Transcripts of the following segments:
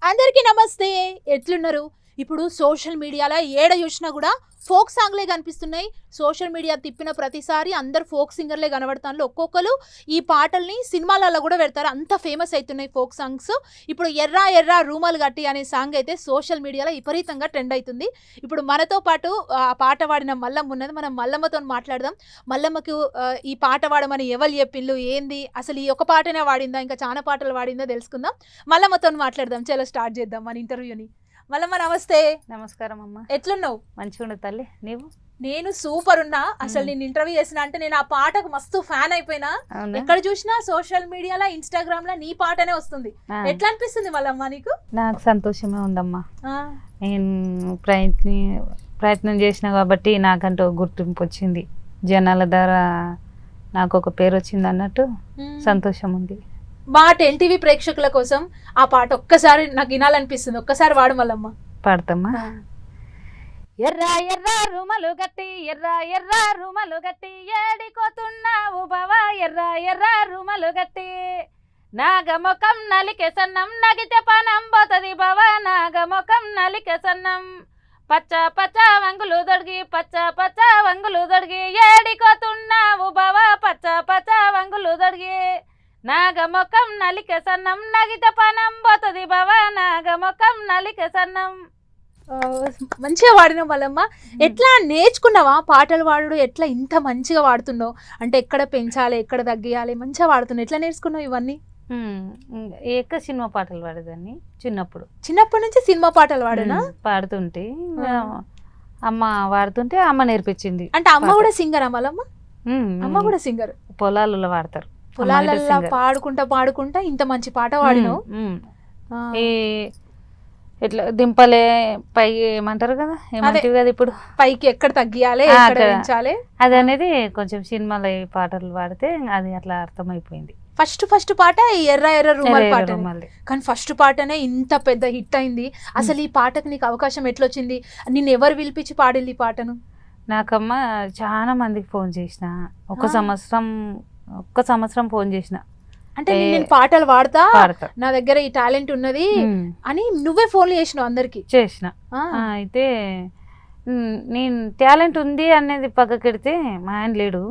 అందరికీ నమస్తే. ఎట్లున్నారు? ఇప్పుడు సోషల్ మీడియాలో ఏడ చూసినా కూడా ఫోక్ సాంగ్లే కనిపిస్తున్నాయి. సోషల్ మీడియా తిప్పిన ప్రతిసారి అందరు ఫోక్ సింగర్లే కనబడతాను. ఒక్కొక్కరు ఈ పాటల్ని సినిమాలలో కూడా పెడతారు. అంత ఫేమస్ అవుతున్నాయి ఫోక్ సాంగ్స్. ఇప్పుడు ఎర్రా ఎర్రా రూమాలు గట్టి అనే సాంగ్ అయితే సోషల్ మీడియాలో విపరీతంగా ట్రెండ్ అవుతుంది. ఇప్పుడు మనతో పాటు ఆ పాట పాడిన మల్లమ్మ ఉన్నది. మనం మల్లమ్మతో మాట్లాడదాం. మల్లమ్మకు ఈ పాట పాడమని ఎవరు చెప్పిండ్రు, ఏంది, అసలు ఈ ఒక పాటనే వాడిందా, ఇంకా చాలా పాటలు వాడిందా తెలుసుకుందాం. మల్లమ్మతో మాట్లాడదాం. చలో స్టార్ట్ చేద్దాం మన ఇంటర్వ్యూని. మల్లమ్మ నమస్తే. నమస్కారం అమ్మ. ఎట్లున్నావు? మంచిగా ఉండు తల్లి. నీవు? నేను సూపర్ ఉన్నా. అసలు నేను ఇంటర్వ్యూ చేసిన అంటే నేను ఆ పాటకు మస్తు ఫ్యాన్ అయిపోయినా. ఎక్కడ చూసినా సోషల్ మీడియాలో ఇన్స్టాగ్రామ్ లో నీ పాటనే వస్తుంది. ఎట్లా అనిపిస్తుంది మల్లమ్మ నీకు? నాకు సంతోషమే ఉందమ్మా. నేను ప్రయత్నం చేసిన కాబట్టి నాకంటూ గుర్తింపు వచ్చింది. జనాల ద్వారా నాకు ఒక పేరు వచ్చింది అన్నట్టు సంతోషం ఉంది. మా 10 ప్రేక్షకుల కోసం ఆ పాట ఒక్కసారి నాకు వినాలనిపిస్తుంది. ఒక్కసారి వాడు మల్లమ్మ. పాడతామా? ఎర్రా ఎర్రా రుమలు గట్టి, ఎర్రా ఎర్రా రుమలు గట్టి, ఏడికోతున్నావు బావా, ఎర్రా ఎర్రా రుమలు గట్టి, నాగముఖం నలికే సన్నం, నగితే పనం పోతది బావా, నాగముఖం నలికే సన్నం, పచ్చ పచ్చ వంగులు దొడిగి, పచ్చ పచ్చ వంగులు దొడిగి, ఏడికోతున్నావు బావా, పచ్చ పచ్చ వంగులు దొడిగి, నాగముఖం నలికే సన్నం, నగితే పనం పోతది బావా, నాగముఖం నలికే సన్నం. మంచిగా వాడిన మల్లమ్మ. ఎట్లా నేర్చుకున్నావా పాటలు వాడు? ఎట్లా ఇంత మంచిగా వాడుతున్నావు అంటే ఎక్కడ పెంచాలి, ఎక్కడ తగ్గియాలి, మంచిగా వాడుతున్నావు. ఎట్లా నేర్చుకున్నావు ఇవన్నీ? ఎక్కువ సినిమా పాటలు పాడేదాన్ని చిన్నప్పటి నుంచి. సినిమా పాటలు వాడనా? పాడుతుంటే అమ్మ వాడుతుంటే అమ్మ నేర్పించింది. అంటే అమ్మ కూడా సింగరా మల్లమ్మ? అమ్మ కూడా సింగర్. పొలాలలో వాడతారు. పొలాలలో పాడుకుంటా పాడుకుంటా ఇంత మంచి పాట వాడినావు. ఇట్లా దింపలే పై ఏమంటారు కదా, ఏమంటారు కదా, ఇప్పుడు పైకి ఎక్కడ తగ్గియాలి, ఎక్కడ పెంచాలి, అది అనేది కొంచెం సినిమాలో పాటలు పాడితే అది అట్లా అర్థమైపోయింది. ఫస్ట్ పాట ఎర్ర ఎర్ర రూమల్ పాట. కానీ ఫస్ట్ పాటనే ఇంత పెద్ద హిట్ అయింది. అసలు ఈ పాటకు నీకు అవకాశం ఎట్లొచ్చింది? నిన్ను ఎవరు పిలిపించి పాడింది ఈ పాటను? నాకమ్మ చాలా మందికి ఫోన్ చేసిన, ఒక్క సంవత్సరం ఫోన్ చేసిన. అంటే నేను పాటలు వాడతా, నా దగ్గర ఈ టాలెంట్ ఉన్నది అని నువ్వే ఫోన్లు చేసినావు అందరికి? చేసిన. అయితే నేను టాలెంట్ ఉంది అనేది పక్కకెడితే మా ఆయన లేడు,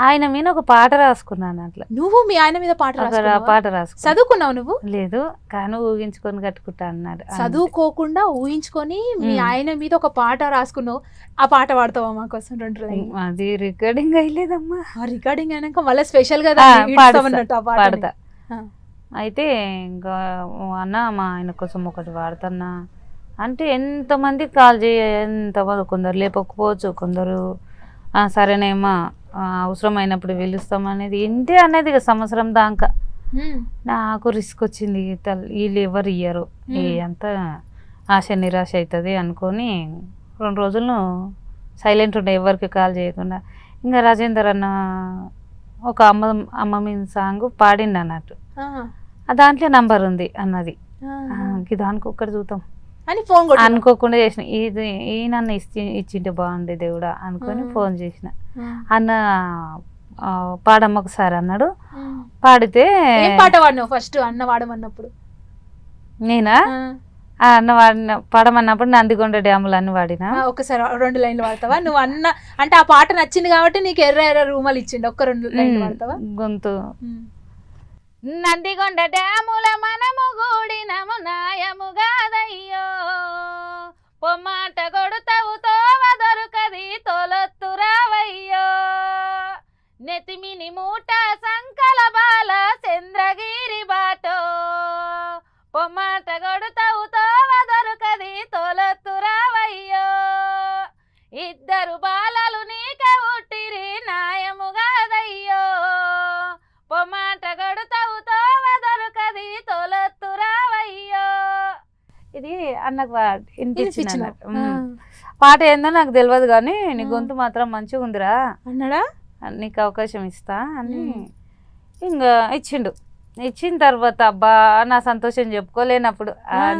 ఆయన మీద ఒక పాట రాసుకున్నాను. అట్లా నువ్వు మీ ఆయన మీద పాట రాసుకున్నావు? చదువుకున్నావు నువ్వు? లేదు, కానీ ఊహించుకొని కట్టుకుంటా అన్నాడు. చదువుకోకుండా ఊహించుకొని మీ ఆయన మీద ఒక పాట రాసుకున్నావు. ఆ పాట పాడతావా మా కోసం 2 లైన్లు? అది రికార్డింగ్ అయ్యలేదమ్మా. రికార్డింగ్ అయినాక మళ్ళీ స్పెషల్ గా పాడతా. అయితే ఇంకా అన్న మా ఆయన కోసం ఒకటి వాడుతున్నా అంటే ఎంతమంది కాల్ ఎంతమంది, కొందరు లేపకపోవచ్చు, కొందరు సరేనేమా అవసరమైనప్పుడు పిలుస్తామనేది ఇంతే అనేది. సంవత్సరం దాకా నాకు రిస్క్ వచ్చింది. వీళ్ళు ఎవరు ఇయ్యరు, అంతా ఆశ నిరాశ అవుతుంది అనుకొని 2 రోజులు సైలెంట్ ఉండే, ఎవరికి కాల్ చేయకుండా. ఇంకా రాజేందర్ అన్న ఒక అమ్మ మీద సాంగ్ పాడిండు అన్నట్టు, దాంట్లో నంబర్ ఉంది అన్నది. దానికి ఒక్కటి చూద్దాం అని ఫోన్ అనుకోకుండా చేసిన. ఇది ఈయన ఇచ్చింటే బాగుండే దేవుడా అనుకొని ఫోన్ చేసిన. అన్న పాడమ్మ ఒకసారి అన్నాడు. పాడితే పాట వాడినావు ఫస్ట్ అన్న వాడమన్నప్పుడు? నేనా అన్న పాడమన్నప్పుడు నందిగొండ డ్యాములు అన్ని వాడినా. ఒకసారి 2 లైన్లు వాడతావా? నువ్వు అన్న అంటే ఆ పాట నచ్చింది కాబట్టి నీకు ఎర్ర ఎర్ర రూమలు ఇచ్చిండు. 2 లైన్లు వాడతావా? గొంతు. నందిగొండ డ్యాముల మనము గూడినము నాయముగాదయ్యో, పొమ్మాట కొడుతావు తోవ దొరకది తోలొత్తురావయ్యో, నెతిమిని మూట సంకల బాల చంద్రగిరి బాటో, పొమ్మాట కొడుతావు తోవ దొరకది తోలొత్తురావయ్యో, 2 బాలలు నీకే ఉట్టిరి నాయముగాదయ్యో, పొమ్మాట కొడుతావు తోవ దొరకది తోలొత్తురావయ్యో. ఇది అన్నకు వినిపించిన పాట ఏందో నాకు తెలియదు, కానీ నీ గొంతు మాత్రం మంచిగా ఉందిరా అన్నాడా, నీకు అవకాశం ఇస్తా అని ఇంకా ఇచ్చిండు. ఇచ్చిన తర్వాత అబ్బా నా సంతోషం చెప్పుకోలేనప్పుడు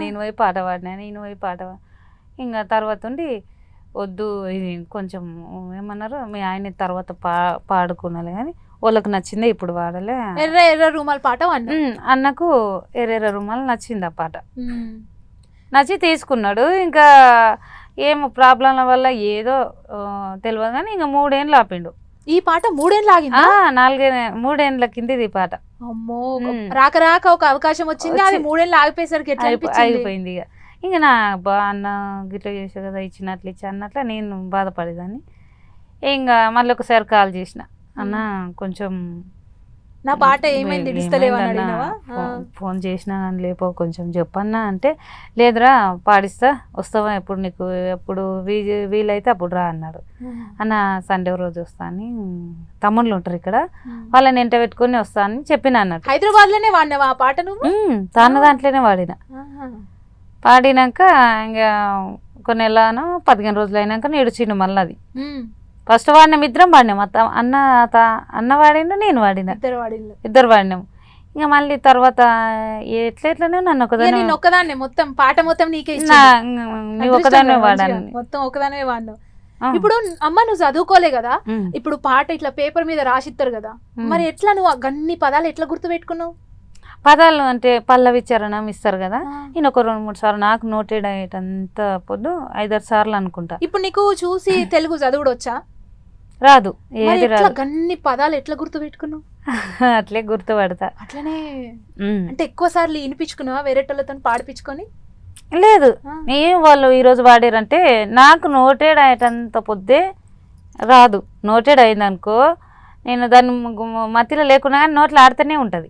నేను పోయి పాట పాడినా. ఇంకా తర్వాత ఉండి వద్దు ఇది కొంచెం ఏమన్నారు మీ ఆయన తర్వాత పాడుకున్నాలే కానీ వాళ్ళకి నచ్చిందే ఇప్పుడు వాడలే. ఎర్ర ఎర్ర రూమాల పాట వాడినా. అన్నకు ఎర్రెర్ర రుమాలు నచ్చింది ఆ పాట. నచ్చి తీసుకున్నాడు. ఇంకా ఏమో ప్రాబ్లంల వల్ల ఏదో తెలియదు కానీ ఇంకా 3 ఏళ్ళు ఆపిండు. ఈ పాట 3 ఏళ్ళు ఆగిందా? 3 ఏళ్ళ కింద ఈ పాట. అమ్మో, రాక రాక ఒక అవకాశం వచ్చింది, అది 3 ఏళ్ళు ఆగిపోయేసరికి ఎట్లా అయిపోయింది. ఇక నా అన్న గిట్లా చేసా కదా, ఇచ్చినట్లు ఇచ్చి అన్నట్ల నేను బాధపడేదాన్ని. ఇంకా మళ్ళీ ఒకసారి కాల్ చేసిన, అన్న కొంచెం నా పాట ఏమైంది ఇడుస్తలేవని అడిగినావా? ఫోన్ చేసినా కానీ లేపో కొంచెం చెప్పన్నా అంటే, లేదురా పాడిస్తా, వస్తావా ఎప్పుడు నీకు ఎప్పుడు వీలైతే అప్పుడు రా అన్నాడు. అన్న సండే రోజు వస్తా అని, తమ్ముళ్ళు ఉంటారు ఇక్కడ, వాళ్ళని ఎంట పెట్టుకుని వస్తా అని చెప్పిన అన్నట్టు. హైదరాబాద్ లోనే వాడినావా ఆ పాట నువ్వు? తన దాంట్లోనే వాడిన. పాడినాక ఇంకా కొన్ని నెలను 15 రోజులు అయినాక నేడుచిండు మళ్ళీ. అది ఫస్ట్ వాడినాం, ఇద్దరం వాడినాం. అన్న వాడిండు, నేను వాడిన, ఇద్దరు వాడినాం. ఇంకా మళ్ళీ తర్వాత ఎట్లనే నన్ను ఒకదాన్ని మొత్తం పాట మొత్తం నీకే ఒకదాన్ని వాడాను, మొత్తం ఒకదానే వాడినావు. ఇప్పుడు అమ్మ నువ్వు చదువుకోలే కదా, ఇప్పుడు పాట ఇట్లా పేపర్ మీద రాసిస్తారు కదా, మరి ఎట్లా నువ్వు గన్ని పదాలు ఎట్లా గుర్తు పెట్టుకున్నావు? పదాలు అంటే పల్లవి చరణం ఇస్తారు కదా, నేను ఒక 2-3 సార్లు, నాకు నోటెడ్ అయ్యేటంత పొద్దు 5-6 సార్లు అనుకుంటా. ఇప్పుడు నీకు చూసి తెలుగు చదువుడు వచ్చా? రాదు, ఏది రాదు. గన్ని పదాలు ఎట్లా గుర్తు పెట్టుకున్నావు? అట్లే గుర్తుపడతా. అట్లనే అంటే ఎక్కువ సార్లు వినిపించుకున్నావా వేరేటోళ్ళతో పాడిపించుకొని? లేదు, వాళ్ళు ఈరోజు వాడారంటే నాకు నోటెడ్ అయ్యేటంత పొద్దే రాదు. నోటెడ్ అయిందనుకో, నేను దాన్ని మధ్యలో లేకున్నా కానీ నోట్లో ఆడుతూనే ఉంటుంది.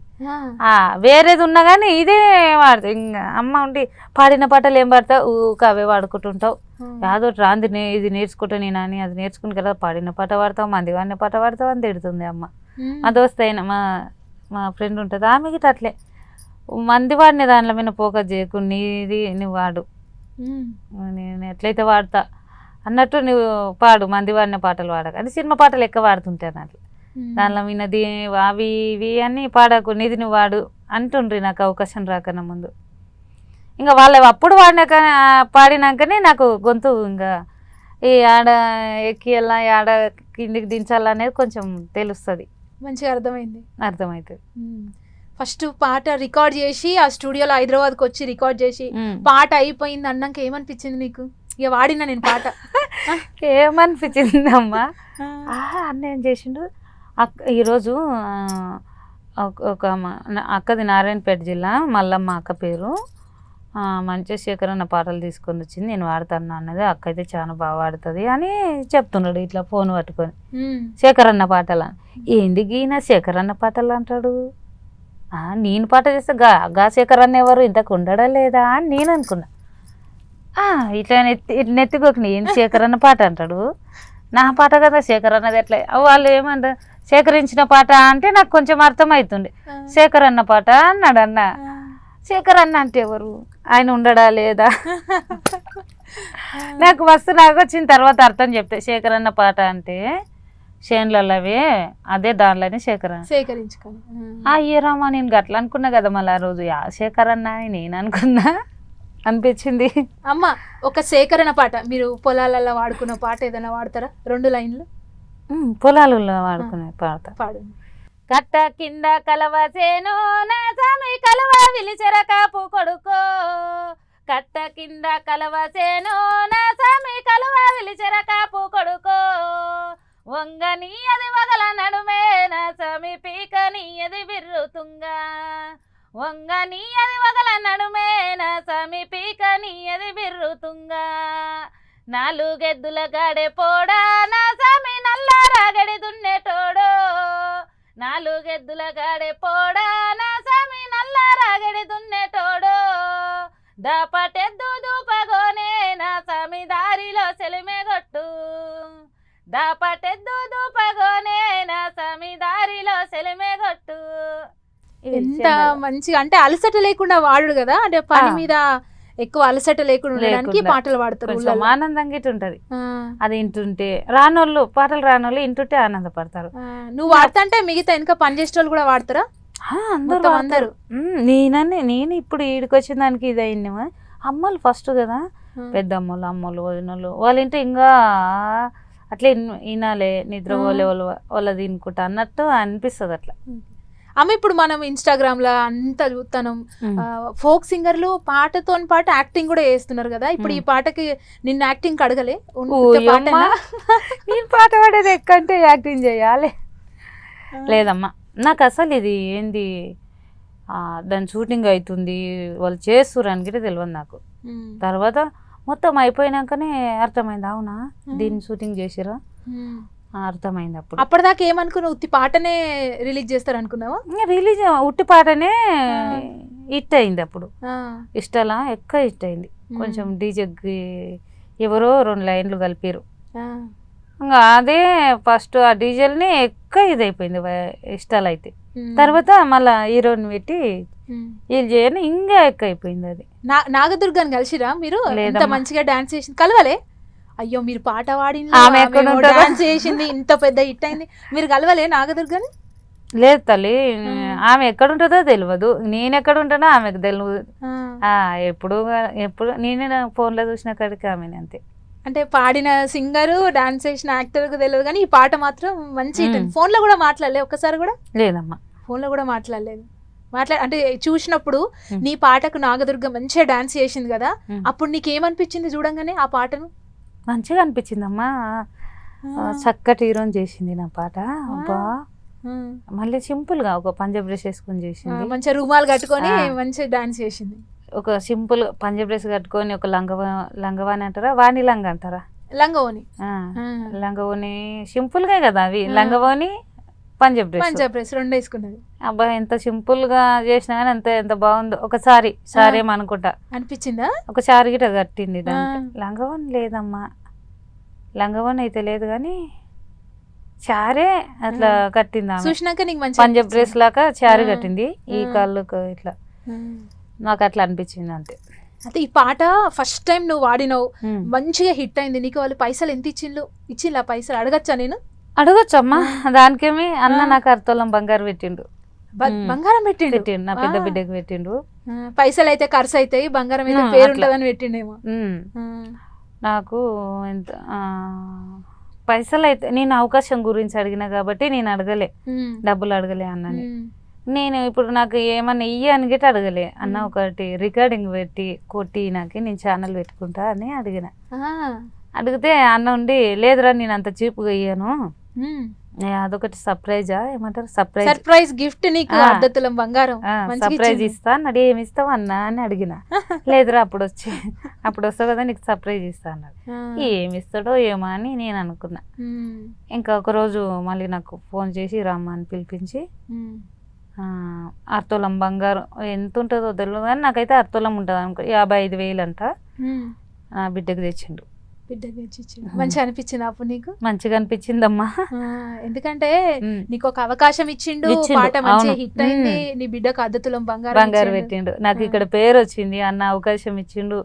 వేరేది ఉన్నా కానీ ఇదే వాడుతావు. ఇంకా అమ్మ ఉండి పాడిన పాటలు ఏం పాడతావు, ఊక అవే వాడుకుంటుంటావు. యాదో రాంది ఇది నేర్చుకుంటా నేను అని, అది నేర్చుకుని కదా పాడిన పాట పాడతావు, మంది వాడిన పాట పాడతావు అని తిడుతుంది అమ్మ. మా దోస్త్ అయినా మా ఫ్రెండ్ ఉంటుంది, ఆమె గిట్ట అట్లే మంది వాడిన దాంట్లో మీద ఫోకస్ చేయకు, నీది నువ్వు వాడు, నేను ఎట్లయితే వాడతా అన్నట్టు నువ్వు పాడు, మంది వాడిన పాటలు వాడక అని. సినిమా పాటలు ఎక్కువ వాడుతుంటాను అట్లా, దానిలో విన్నది అవి ఇవి అన్నీ పాడకు, నీది నువ్వు వాడు అంటుండ్రి నాకు అవకాశం రాకన్నా ముందు. ఇంకా వాళ్ళు అప్పుడు పాడినాకనే నాకు గొంతు ఇంకా ఈ ఆడ ఎక్కియాలా ఆడ కిందికి దించాలా అనేది కొంచెం తెలుస్తుంది, మంచిగా అర్థమవుతుంది. ఫస్ట్ పాట రికార్డ్ చేసి ఆ స్టూడియోలో హైదరాబాద్కి వచ్చి రికార్డ్ చేసి పాట అయిపోయింది అన్నాక ఏమనిపించింది నీకు? ఇక వాడినా నేను పాట ఏమనిపించింది అమ్మా, అన్న ఏం చేసిండు, ఈరోజు ఒక అక్కది నారాయణపేట జిల్లా మల్లమ్మ అక్క పేరు, మంచిగా శేఖర్ అన్న పాటలు తీసుకొని వచ్చింది, నేను వాడతాను అన్నది. అక్క అయితే చాలా బాగా వాడుతుంది అని చెప్తున్నాడు ఇట్లా ఫోన్ పట్టుకొని. శేఖర్ అన్న పాటలు ఏంది గీన శేఖర్ అన్న పాటలు అంటాడు, నేను పాట చేస్తే గా శేఖర్ అన్న ఎవరు ఇంతకు ఉండడా లేదా అని నేను అనుకున్నా. ఇట్లా నెత్తికొక నేను శేఖర్ అన్న పాట అంటాడు, నా పాట కదా శేఖర్ అన్నది ఎట్లా, వాళ్ళు ఏమంటారు సేకరించిన పాట అంటే నాకు కొంచెం అర్థమవుతుంది. శేఖర్ అన్న పాట అన్నాడు అన్న. శేఖర్ అన్న అంటే ఎవరు, ఆయన ఉండడా లేదా నాకు వచ్చిన తర్వాత అర్థం చెప్తే, శేఖర్ అన్న పాట అంటే చేన్లవే అదే దానిలోనే సేకరించుకొని అయ్యరామా నేను గట్లా అనుకున్నా కదా, మళ్ళీ ఆ రోజు శేఖర్ అన్న నేను అనుకున్నా అనిపించింది. అమ్మ ఒక సేకరణ పాట మీరు పొలాలలో వాడుకున్న పాట ఏదైనా వాడతారా? 2 లైన్లు. పొలాలలో వాడుకునే పాట పాడు. కట్ట కింద కలవసేనో నా సామి కలవ విలిచెర కాపు కొడుకో, కట్ట కింద కలవసేనో నా సామి కలవ విలిచెర కాపు కొడుకో, వంగని అది వగల నడుమే నా సామి పీకని అది బిర్రుతుంగా, వంగని అది వగల నడుమే నా సామి పీకని అది బిర్రుతుంగా, 4 ఎద్దుల గాడే పోడా నా సామి నల్ల రాగడి దున్నేటోడో, 4 ఎద్దుల గాడే పోడా నా సామి నల్ల రాగడి దున్నేటోడో, దాపటెద్దు దూపగోనే నా సామి దారిలో సెలిమెగొట్టు, దాపటెద్దు దూపగోనే నా సామి దారిలో సెలిమెగొట్టు. ఎంత మంచిగా అంటే అలసట లేకుండా వాడు కదా, అంటే పని మీద ఎక్కువ అలసట లేకుండా ఉండడానికి పాటలు పాడతారు, ఆనందంగా ఇటు ఉంటది. అది వింటుంటే రానోళ్ళు పాటలు రానోళ్ళు వింటుంటే ఆనందపడతారు. నువ్వు వాడతా అంటే మిగతా ఇంకా పని చేసే వాళ్ళు కూడా వాడతారా? అందరూ. నేను ఇప్పుడు ఈడికి వచ్చిన దానికి ఇది అయిందేమో, అమ్మలు ఫస్ట్ కదా, పెద్దమ్మలు అమ్మలు వదినలు వాళ్ళ ఇంటే ఇంకా అట్లా వినాలే నిద్ర పోలే వాళ్ళ తినుకుంటా అన్నట్టు అనిపిస్తుంది అట్లా. అమ్మ ఇప్పుడు మనం ఇన్స్టాగ్రామ్ లో అంతా చూస్తాం, ఫోక్ సింగర్లు పాటతో పాటు యాక్టింగ్ కూడా చేస్తున్నారు కదా. ఇప్పుడు ఈ పాటకి నిన్న యాక్టింగ్ అడగలే? నేను పాట పాడేది ఎక్కంటే యాక్టింగ్ చేయాలి లేదమ్మా. నాకు అసలు ఇది ఏంది దాని షూటింగ్ అవుతుంది వాళ్ళు చేస్తున్నారు అని కూడా తెలియదు నాకు. తర్వాత మొత్తం అయిపోయినాకనే అర్థమైంది, అవునా దీన్ని షూటింగ్ చేసిరా అర్థమైంది. అప్పుడు అప్పటిదాకా ఏమనుకున్నావు? ఉత్తి పాటనే రిలీజ్ చేస్తారు అనుకున్నావా? రిలీజ్ ఉట్టి పాటనే హిట్ అయింది. అప్పుడు ఇష్టలా ఎక్కువ హిట్ అయింది. కొంచెం డీజేకి ఎవరో 2 లైన్లు కలిపారు, ఇంకా అదే ఫస్ట్ ఆ డీజేల్ని ఎక్కువ ఇదైపోయింది ఇష్టాలు అయితే. తర్వాత మళ్ళా హీరోని పెట్టి వీళ్ళు చేయని ఇంకా ఎక్కువ అయిపోయింది. అది నాగదుర్గాని కలిసిరా మీరు? ఎంత మంచిగా డాన్స్ చేసింది. కలవలే? అయ్యో మీరు పాట పాడింది, డాన్స్ చేసింది, ఇంత పెద్ద హిట్ అయింది, మీరు కలవలే నాగదుర్గాని? లేదు తల్లి, ఆమె ఎక్కడుంటుందో తెలియదు, నేను ఎక్కడ ఉంటానో ఆమెకు తెలియదు. ఎప్పుడు నేనే ఫోన్లో చూసిన కాడికి ఆమెను అంతే. అంటే పాడిన సింగరు డాన్స్ చేసిన యాక్టర్కు తెలియదు కానీ ఈ పాట మాత్రం మంచి హిట్. ఫోన్లో కూడా మాట్లాడలే ఒక్కసారి కూడా? లేదమ్మా, ఫోన్లో కూడా మాట్లాడలేదు. అంటే చూసినప్పుడు నీ పాటకు నాగదుర్గ మంచిగా డాన్స్ చేసింది కదా, అప్పుడు నీకేమనిపించింది చూడంగానే ఆ పాటను? మంచిగా అనిపించిందమ్మా, చక్కటి హీరోని చేసింది నా పాట. అబ్బా మళ్ళీ సింపుల్ గా ఒక పంజాబ్ డ్రెస్ వేసుకొని చేసింది, మంచిగా రుమాలు కట్టుకొని మంచిగా డాన్స్ చేసింది. ఒక సింపుల్ పంజాబ్ డ్రెస్ కట్టుకొని ఒక లంగవాని అంటారా, వాణి లంగ అంటారా, లంగవోని సింపుల్ గా కదా అవి, లంగవోని పంజాబ్ డ్రెస్ 2 వేసుకున్నది. అబ్బా ఎంత సింపుల్ గా చేసినా కానీ ఎంత బాగుందో. ఒకసారి సారీ ఏమనుకుంటా అనిపించిందా? ఒకసారి గిట కట్టింది దానికి. లంగవోని లేదమ్మా, లంగవోని అయితే లేదు కానీ చారే అట్లా కట్టింది. చూసినాక నీకు మంచి పంజాబ్ డ్రెస్ లాగా చారీ కట్టింది, ఈ కాళ్ళకు ఇట్లా. నాకు అట్లా అనిపించింది అంతే. అయితే ఈ పాట ఫస్ట్ టైం నువ్వు వాడినావు, మంచిగా హిట్ అయింది. నీకు వాళ్ళు పైసలు ఎంత ఇచ్చిండ్రు? ఆ పైసలు అడగచ్చా నేను? అడగొచ్చమ్మా, దానికేమి అన్న నాకు అర్తోలం బంగారు పెట్టిండు. బంగారం పెట్టిండు? నా పెద్ద బిడ్డకు పెట్టిండు. పైసలు అయితే ఖర్చు అవుతాయి, బంగారం అయితే పేరు ఉంటుందని పెట్టిండేమో. నాకు ఎంత పైసలు అయితే నేను అవకాశం గురించి అడిగినా కాబట్టి నేను అడగలే, డబ్బులు అడగలే అన్నని. నేను ఇప్పుడు నాకు ఏమన్నా ఇయ్యని గిట్ట అడగలే, అన్న ఒకటి రికార్డింగ్ పెట్టి కొట్టి నాకు నేను ఛానల్ పెట్టుకుంటా అని అడిగిన. అడిగితే అన్న ఉండి లేదురా నేను అంత చీప్గా ఇయ్యాను, అదొకటి సర్ప్రైజా ఏమంటారు, సర్ప్రైజ్ గిఫ్ట్ నీకు అర్ధతులం బంగారం సర్ప్రైజ్ ఇస్తా అన్నాడు. ఏమి ఇస్తావు అన్నా అని అడిగిన. లేదురా అప్పుడు వస్తావు కదా నీకు సర్ప్రైజ్ ఇస్తా అన్నాడు. ఏమి ఇస్తాడో ఏమో అని నేను అనుకున్నా. ఇంకా ఒకరోజు మళ్ళీ నాకు ఫోన్ చేసి రమ్మ అని పిలిపించి అర్తోలం బంగారం ఎంత ఉంటుందో తెలియదు కానీ నాకైతే అర్తోలం ఉంటుంది అనుకో, 55,000 అంట బిడ్డకు తెచ్చిండు. మంచిగా అనిపించింది అప్పుడు నీకు? మంచిగా అనిపించిందమ్మా, ఎందుకంటే నీకు ఒక అవకాశం ఇచ్చిండు, పాట మంచిగా హిట్ అయింది, నీ బిడ్డకు అర్ధతులం బంగారు పెట్టిండు, నాకు ఇక్కడ పేరు వచ్చింది, అన్న అవకాశం ఇచ్చిండు.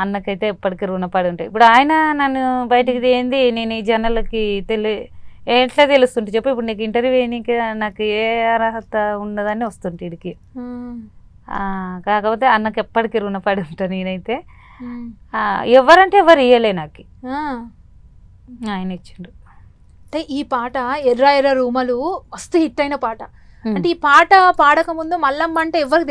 అన్నకైతే ఎప్పటికీ రుణపడి ఉంటాయి. ఇప్పుడు ఆయన నన్ను బయటికి ఏంది నేను ఈ జనాలకి ఎట్లా తెలుస్తుంటే చెప్పు, ఇప్పుడు నీకు ఇంటర్వ్యూ నీకు నాకు ఏ అర్హత ఉండదని వస్తుంటే ఇడికి. కాకపోతే అన్నకి ఎప్పటికీ రుణపడి ఉంటా నేనైతే. ఎవరంటే ఎవరు ఇయ్యలే నాకు, ఆయన ఇచ్చిండు. అంటే ఈ పాట ఎర్ర ఎర్ర రూమలు మస్తు హిట్ అయిన పాట. అంటే ఈ పాట పాడక ముందు మల్లమ్మ అంటే ఎవరికి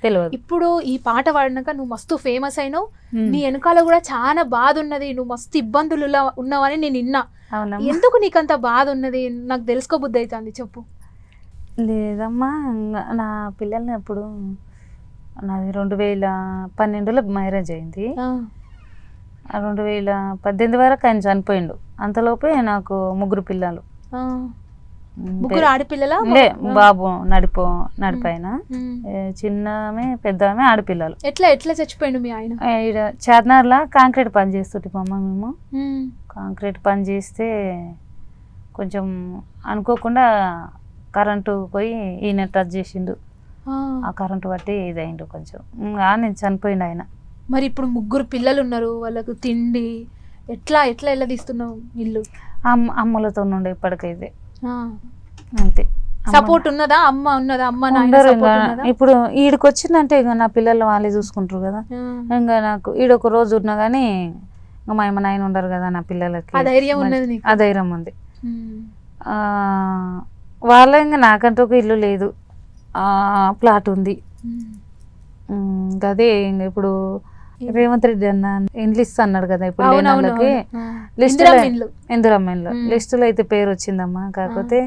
తెలియదు. ఇప్పుడు ఈ పాట పాడినాక నువ్వు మస్తు ఫేమస్ అయినావు, నీ వెనకాల కూడా చాలా బాధ ఉన్నది, నువ్వు మస్తు ఇబ్బందులు ఉన్నావని నేను విన్నా. ఎందుకు నీకు అంత బాధ ఉన్నది నాకు తెలుసుకోబుద్ధి అవుతుంది, చెప్పు. లేదమ్మా, నా పిల్లల్ని అప్పుడు నాది 2012లో మ్యారేజ్ అయింది. 2018 వరకు ఆయన చనిపోయిండు. అంతలోపే నాకు 3 పిల్లలు. 3 ఆడపిల్లల? బాబు నడిపాయన, చిన్నమే పెద్దమే ఆడపిల్లలు. ఎట్లా చచ్చిపోయిండు మీ ఆయన? ఈడ చార్నార్లా కాంక్రీట్ పని చేస్తుంటే మేము కాంక్రీట్ పని చేస్తే కొంచెం అనుకోకుండా కరెంటు పోయి ఈయన టచ్ చేసిండు. ఆ కరెంటు బట్టి ఇదైండు కొంచెం, నేను చనిపోయిండు ఆయన. మరి ఇప్పుడు 3 పిల్లలు ఉన్నారు, వాళ్ళకు తిండి ఎట్లా తీస్తున్నావు? ఇల్లు అమ్మలతో ఉండే ఇప్పటికైతే అంతే. సపోర్ట్ ఉన్నదా? అమ్మ ఉన్నదా? ఇప్పుడు ఈడికి వచ్చిందంటే ఇక నా పిల్లలు వాళ్ళే చూసుకుంటారు కదా. ఇంకా నాకు ఈడొక రోజు ఉన్నా కానీ ఇంకా మా నాయన ఉండరు కదా నా పిల్లలకి, ఆ ధైర్యం ఉన్నది నీకు. ఆ ధైర్యం ఉంది. ఉమ్. వాళ్ళ ఇంకా నాకంటూ ఒక ఇల్లు లేదు, ప్లాట్ ఉంది. ఇంకా అదే ఇంకా ఇప్పుడు రేవంత్ రెడ్డి అన్న ఇండ్లు ఇస్తా అన్నాడు కదా, ఇప్పుడు లేని వాళ్ళకి లిస్టులో ఇందిరమ్మ లిస్టులో అయితే పేరు వచ్చిందమ్మా. కాకపోతే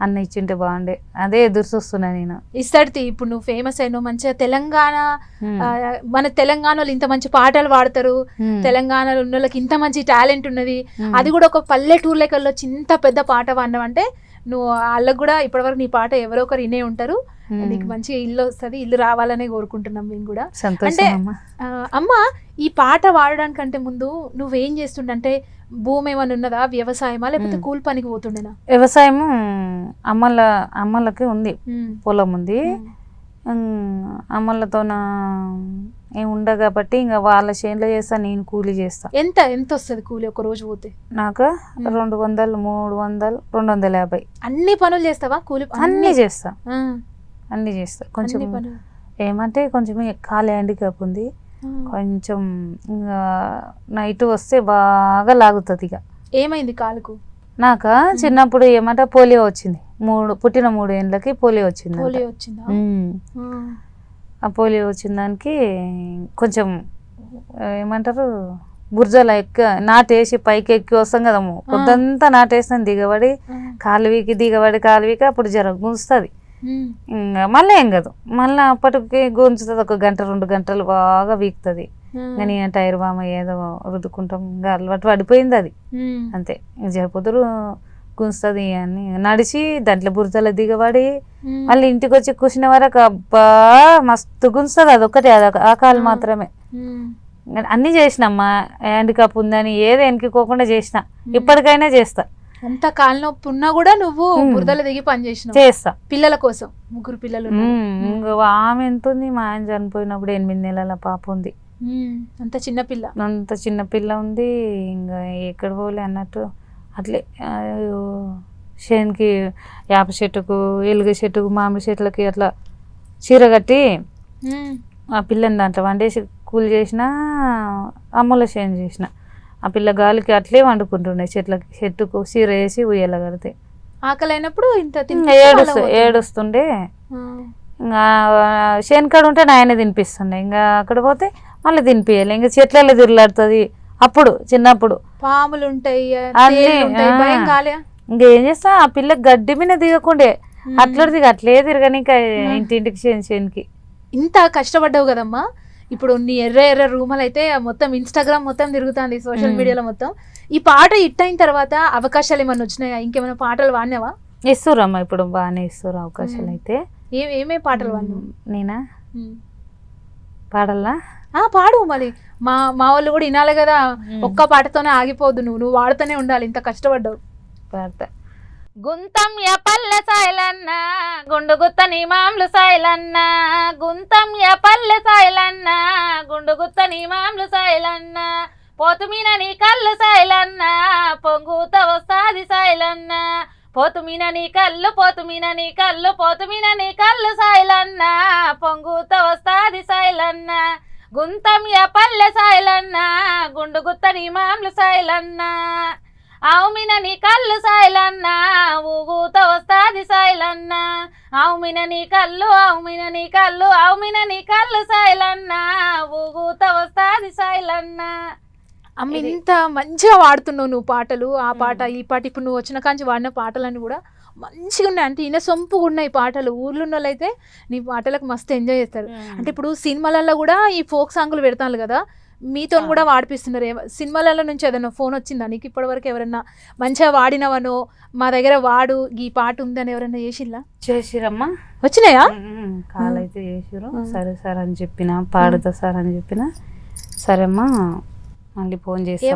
అన్న ఇచ్చింటే బాగుండే, అదే ఎదురు చూస్తున్నా నేను. ఇస్తాడు ఇప్పుడు నువ్వు ఫేమస్ అయినావు మంచిగా తెలంగాణ, మన తెలంగాణలో ఇంత మంచి పాటలు పాడతారు, తెలంగాణలో ఉన్న వాళ్ళకి ఇంత మంచి టాలెంట్ ఉన్నది, అది కూడా ఒక పల్లెటూరు లెక్కల్లో ఇంత పెద్ద పాట పాడినావు అంటే నువ్వు వాళ్ళకు కూడా ఇప్పటివరకు నీ పాట ఎవరో ఒకరు వినే ఉంటారు. నీకు మంచిగా ఇల్లు వస్తుంది, ఇల్లు రావాలనే కోరుకుంటున్నాం మేము కూడా. అంటే అమ్మ ఈ పాట పాడడానికంటే ముందు నువ్వేం చేస్తుండే? భూమి ఏమైనా ఉన్నదా, వ్యవసాయమా లేకపోతే కూలి పనికి పోతుండేనా? వ్యవసాయం అమ్మలకి ఉంది, పొలం ఉంది. అమ్మలతో ఏమి ఉండదు కాబట్టి ఇంకా వాళ్ళ చేనులో చేస్తా, నేను కూలి చేస్తా. ఎంత ఎంత వస్తుంది కూలి ఒక రోజు పోతే? నాకు 200, 300, 250. అన్ని పనులు చేస్తావా? కూలి అన్ని చేస్తా, అన్ని చేస్తా. కొంచెం ఏమంటే కొంచెం కాలు హ్యాండిక్యాప్ ఉంది, కొంచెం ఇంకా నైట్ వస్తే బాగా లాగుతుంది. ఇక ఏమైంది కాలుకు? నాకు చిన్నప్పుడు ఏమంటే పోలియో వచ్చింది, పుట్టిన 3 ఏళ్ళకి పోలియో వచ్చింది. పోలియో వచ్చిందా? ఆ పోలియో వచ్చిన దానికి కొంచెం ఏమంటారు బుర్జల నాటేసి పైకి ఎక్కి వస్తాం కదమ్మ, పొద్దంతా నాటేస్తాను, దిగబడి కాలువీకి అప్పుడు జర గుంజుతుంది. ఇంకా మళ్ళీ ఏం కాదు, మళ్ళీ అప్పటికి గుంజుతుంది, 1 గంట 2 గంటలు బాగా వీక్తుంది. ఇంకా నేను టైర్ బామ ఏదో రుద్దుకుంటాం, ఇంకా అలవాటు పడిపోయింది అది అంతే. ఇంక జరపొద్దురు గుంజుతుంది అని నడిచి దాంట్లో బురదలో దిగబడి మళ్ళీ ఇంటికి వచ్చి కూర్చునే వరకు అబ్బా మస్తు గుంజుతుంది. అదొక్కటే, ఆ కాలు మాత్రమే. అన్ని చేసినమ్మా, హ్యాండిక్యాప్ ఉందని ఏదో వెనక్కిపోకుండా చేసిన, ఇప్పటికైనా చేస్తా. అంత కాలు నొప్పి ఉన్నా కూడా నువ్వు బురదలో దిగి పని చేస్తా పిల్లల కోసం. 3 పిల్లలు. ఆమె ఎంత ఉంది, మా ఆయన చనిపోయినప్పుడు 8 నెలల పాప ఉంది. అంత చిన్న పిల్ల ఉంది. ఇంకా ఎక్కడ పోలే అన్నట్టు అట్లే చేనుకి వేప చెట్టుకు, ఎలుగ చెట్టుకు, మామిడి చెట్లకి అట్లా చీర కట్టి ఆ పిల్లని దాంట్లో వండేసి కూలి చేసిన, అమ్మల చేను చేసిన. ఆ పిల్ల గాలికి అట్లే వండుకుంటుండే, చెట్టుకు చీర వేసి ఉయ్యాల కడితే. ఆకలి అయినప్పుడు ఇంత ఏడుస్తుండే. ఇంకా చేనుకాడ ఉంటే నాయన తినిపిస్తుండే, ఇంకా అక్కడ పోతే మళ్ళీ తినిపించాలి. ఇంకా చెట్లలో తిరలాడుతుంది. అప్పుడు చిన్నప్పుడు పాములు ఉంటాయి, ఇంకేం చేస్తా, ఆ పిల్ల గడ్డి మీద దిగకుండే అట్లే తిరగని ఇంటింటికి చేనుకి. ఇంత కష్టపడ్డావు కదమ్మా. ఇప్పుడు నీ ఎర్ర రూమల్ అయితే మొత్తం ఇన్స్టాగ్రామ్ మొత్తం తిరుగుతుంది, సోషల్ మీడియాలో మొత్తం. ఈ పాట హిట్ అయిన తర్వాత అవకాశాలు ఏమైనా వచ్చినాయా? ఇంకేమైనా పాటలు వాడినావా? ఇస్తురమ్మా, ఇప్పుడు బాగానే ఇస్తురు అవకాశాలు. అయితే ఏమే పాటలు వాడినావు? నేనా పాడల్లా? పాడు మరి, మా వాళ్ళు కూడా వినాలి కదా. ఒక్క పాటతోనే ఆగిపోద్దు, నువ్వు వాడుతూనే ఉండాలి. ఇంత కష్టపడ్డావు. పాడతా. గుంతం పల్లె సాయలన్న గుండు గుత్తని మామలు సాయలన్న, గుంతం పల్లె సాయలన్న గుండు గుత్తని మామలు సాయలన్న, పోతుమీన నీ కళ్ళు సాయలన్న పొంగుత వస్తాది సాయలన్న, పోతుమీన నీ కళ్ళు సాయలన్న పొంగుత వస్తాది సాయలన్న, గుంతం పల్లె సాయలన్న గుండు గుత్తని మామలు సాయలన్న, ఆవుమిన నీ కళ్ళు సాయలన్న ఊగుత వస్తాది సాయలన్న, ఆవుమిన నీ కళ్ళు సాయలన్న ఊగుత వస్తాది సాయలన్న. అమ్మ ఇంత మంచిగా వాడుతున్నావు నువ్వు పాటలు. ఆ పాట ఈ పాట ఇప్పుడు నువ్వు వచ్చిన కాంచి వాడిన పాటలన్నీ కూడా మంచిగా ఉన్నాయి. అంటే ఈయన సొంపుగా ఉన్నాయి పాటలు. ఊర్లో ఉన్న వాళ్ళు అయితే నీ పాటలకు మస్తు ఎంజాయ్ చేస్తారు. అంటే ఇప్పుడు సినిమాలలో కూడా ఈ ఫోక్ సాంగ్లు పెడతాను కదా, మీతో కూడా వాడిపిస్తున్నారు. సినిమాలలో నుంచి ఏదైనా ఫోన్ వచ్చిందా నీకు ఇప్పటివరకు? ఎవరన్నా మంచిగా వాడినవనో మా దగ్గర వాడు ఈ పాట ఉందని ఎవరైనా చేసిరమ్మా? వచ్చినాయా? కాల్ అయితే చేసిరు. సరే సార్ అని చెప్పిన, పాడుతా సార్ అని చెప్పిన. సరేమ్మా మళ్ళీ ఫోన్ చేసి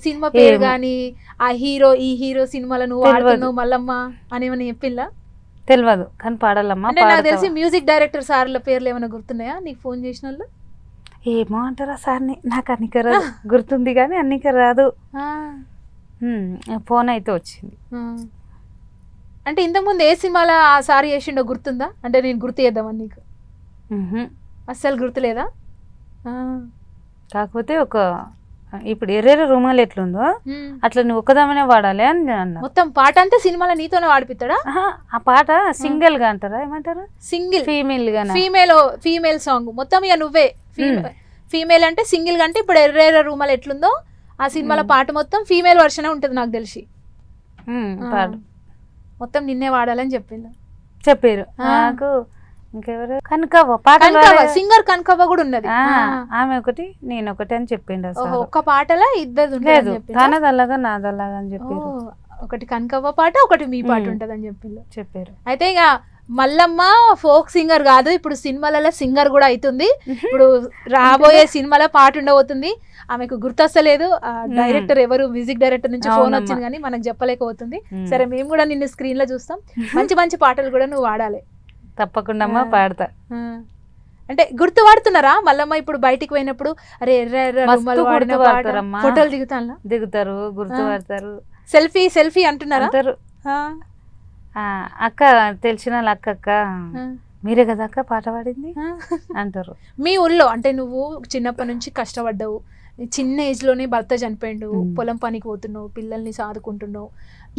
సినిమా పేరు కానీ ఆ హీరో ఈ హీరో సినిమాలో నువ్వు వాడుతున్నావు మల్లమ్మ అని ఏమైనా చెప్పిల్లా? తెలియదు కానీ పాడాలమ్మా. నాకు తెలిసి మ్యూజిక్ డైరెక్టర్ సార్ల పేర్లు ఏమైనా గుర్తున్నాయా నీకు ఫోన్ చేసిన వాళ్ళు? ఏమో అంటారా సార్ని, నాకు అన్నిక రాదు, గుర్తుంది కానీ అన్నిక రాదు. ఫోన్ అయితే వచ్చింది. అంటే ఇంతకుముందు ఏ సినిమాలో ఆ సార్ చేసిండో గుర్తుందా? అంటే నేను గుర్తు చేద్దామని నీకు అస్సలు గుర్తులేదా? కాకపోతే ఒక ఇప్పుడు ఎర్రేరే రూమాలు ఎట్లుందో అట్లా నువ్వు ఒక్కదామనే వాడాలి అని అన్నా. మొత్తం పాట అంతా సినిమాలో నీతోనే వాడిపిస్తాడా? ఆ పాట సింగిల్ గా అంటారా, ఏమంటారు, సింగిల్ ఫీమేల్ గా, ఫీమేల్ సాంగ్ మొత్తం ఇక నువ్వే ఫీమేల్ అంటే సింగిల్ గా అంటే ఇప్పుడు ఎర్రేరే రూమాలు ఎట్లుందో ఆ సినిమాలో పాట మొత్తం ఫీమేల్ వర్షన్ ఉంటది నాకు తెలిసి. పాడు మొత్తం నిన్నే వాడాలని చెప్పింది చెప్పారు నాకు. ఇంకెవరు, కనకవ్వ పాట, సింగర్ కనకవ్వ కూడా ఉన్నది. ఆమె ఒకటి నేను ఒకటి అని చెప్పిండు అసలు. ఒక్క పాటలా ఇద్దరు లేదు, తనదల్లగా నాదల్లగా అని చెప్పారు. ఒకటి కనకవ్వ పాట, ఒకటి మీ పాట ఉంటదని చెప్పారు. అయితే ఇక మల్లమ్మ ఫోక్ సింగర్ కాదు, ఇప్పుడు సినిమాలలో సింగర్ కూడా అవుతుంది. ఇప్పుడు రాబోయే సినిమాలో పాట ఉండబోతుంది. ఆమెకు గుర్తొస్తలేదు డైరెక్టర్ ఎవరు, మ్యూజిక్ డైరెక్టర్ నుంచి ఫోన్ వచ్చింది కానీ మనకు చెప్పలేకపోతుంది. సరే మేము కూడా నిన్ను స్క్రీన్ లో చూస్తాం. మంచి మంచి పాటలు కూడా నువ్వు వాడాలి తప్పకుండా అమ్మా, పాడతా. అంటే గుర్తు వాడుతున్నారా మల్లమ్మ ఇప్పుడు బయటికి పోయినప్పుడు? అరే ఫోటోలు దిగుతారు, గుర్తు పడతారు. సెల్ఫీ అంటున్నారా? అక్క తెలిసిన అక్క మీరే కదా అక్క పాట పాడింది అంటారు. మీ ఊళ్ళో అంటే నువ్వు చిన్నప్పటి నుంచి కష్టపడ్డావు, చిన్న ఏజ్ లోనే భర్త చనిపోయిండు, పొలం పనికి పోతున్నావు, పిల్లల్ని సాదుకుంటున్నావు.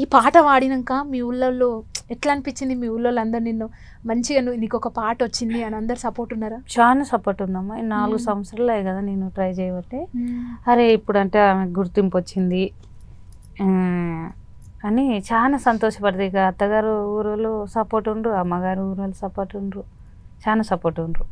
ఈ పాట పాడినాక మీ ఊళ్ళో ఎట్లా అనిపించింది? మీ ఊళ్ళో అందరు నిన్ను మంచిగా నీకు ఒక పాట వచ్చింది అని అందరు సపోర్ట్ ఉన్నారా? చాలా సపోర్ట్ ఉందమ్మా. 4 సంవత్సరాలు అయ్యి కదా నేను ట్రై చేయబట్టి. అరే ఇప్పుడు అంటే ఆమెకు గుర్తింపు వచ్చింది అని చాలా సంతోషపడుతుంది. ఇక అత్తగారు ఊరోళ్ళు సపోర్ట్ ఉండ్రు, అమ్మగారు ఊరోళ్ళు సపోర్ట్ ఉండ్రు, చాలా సపోర్ట్ ఉండ్రు.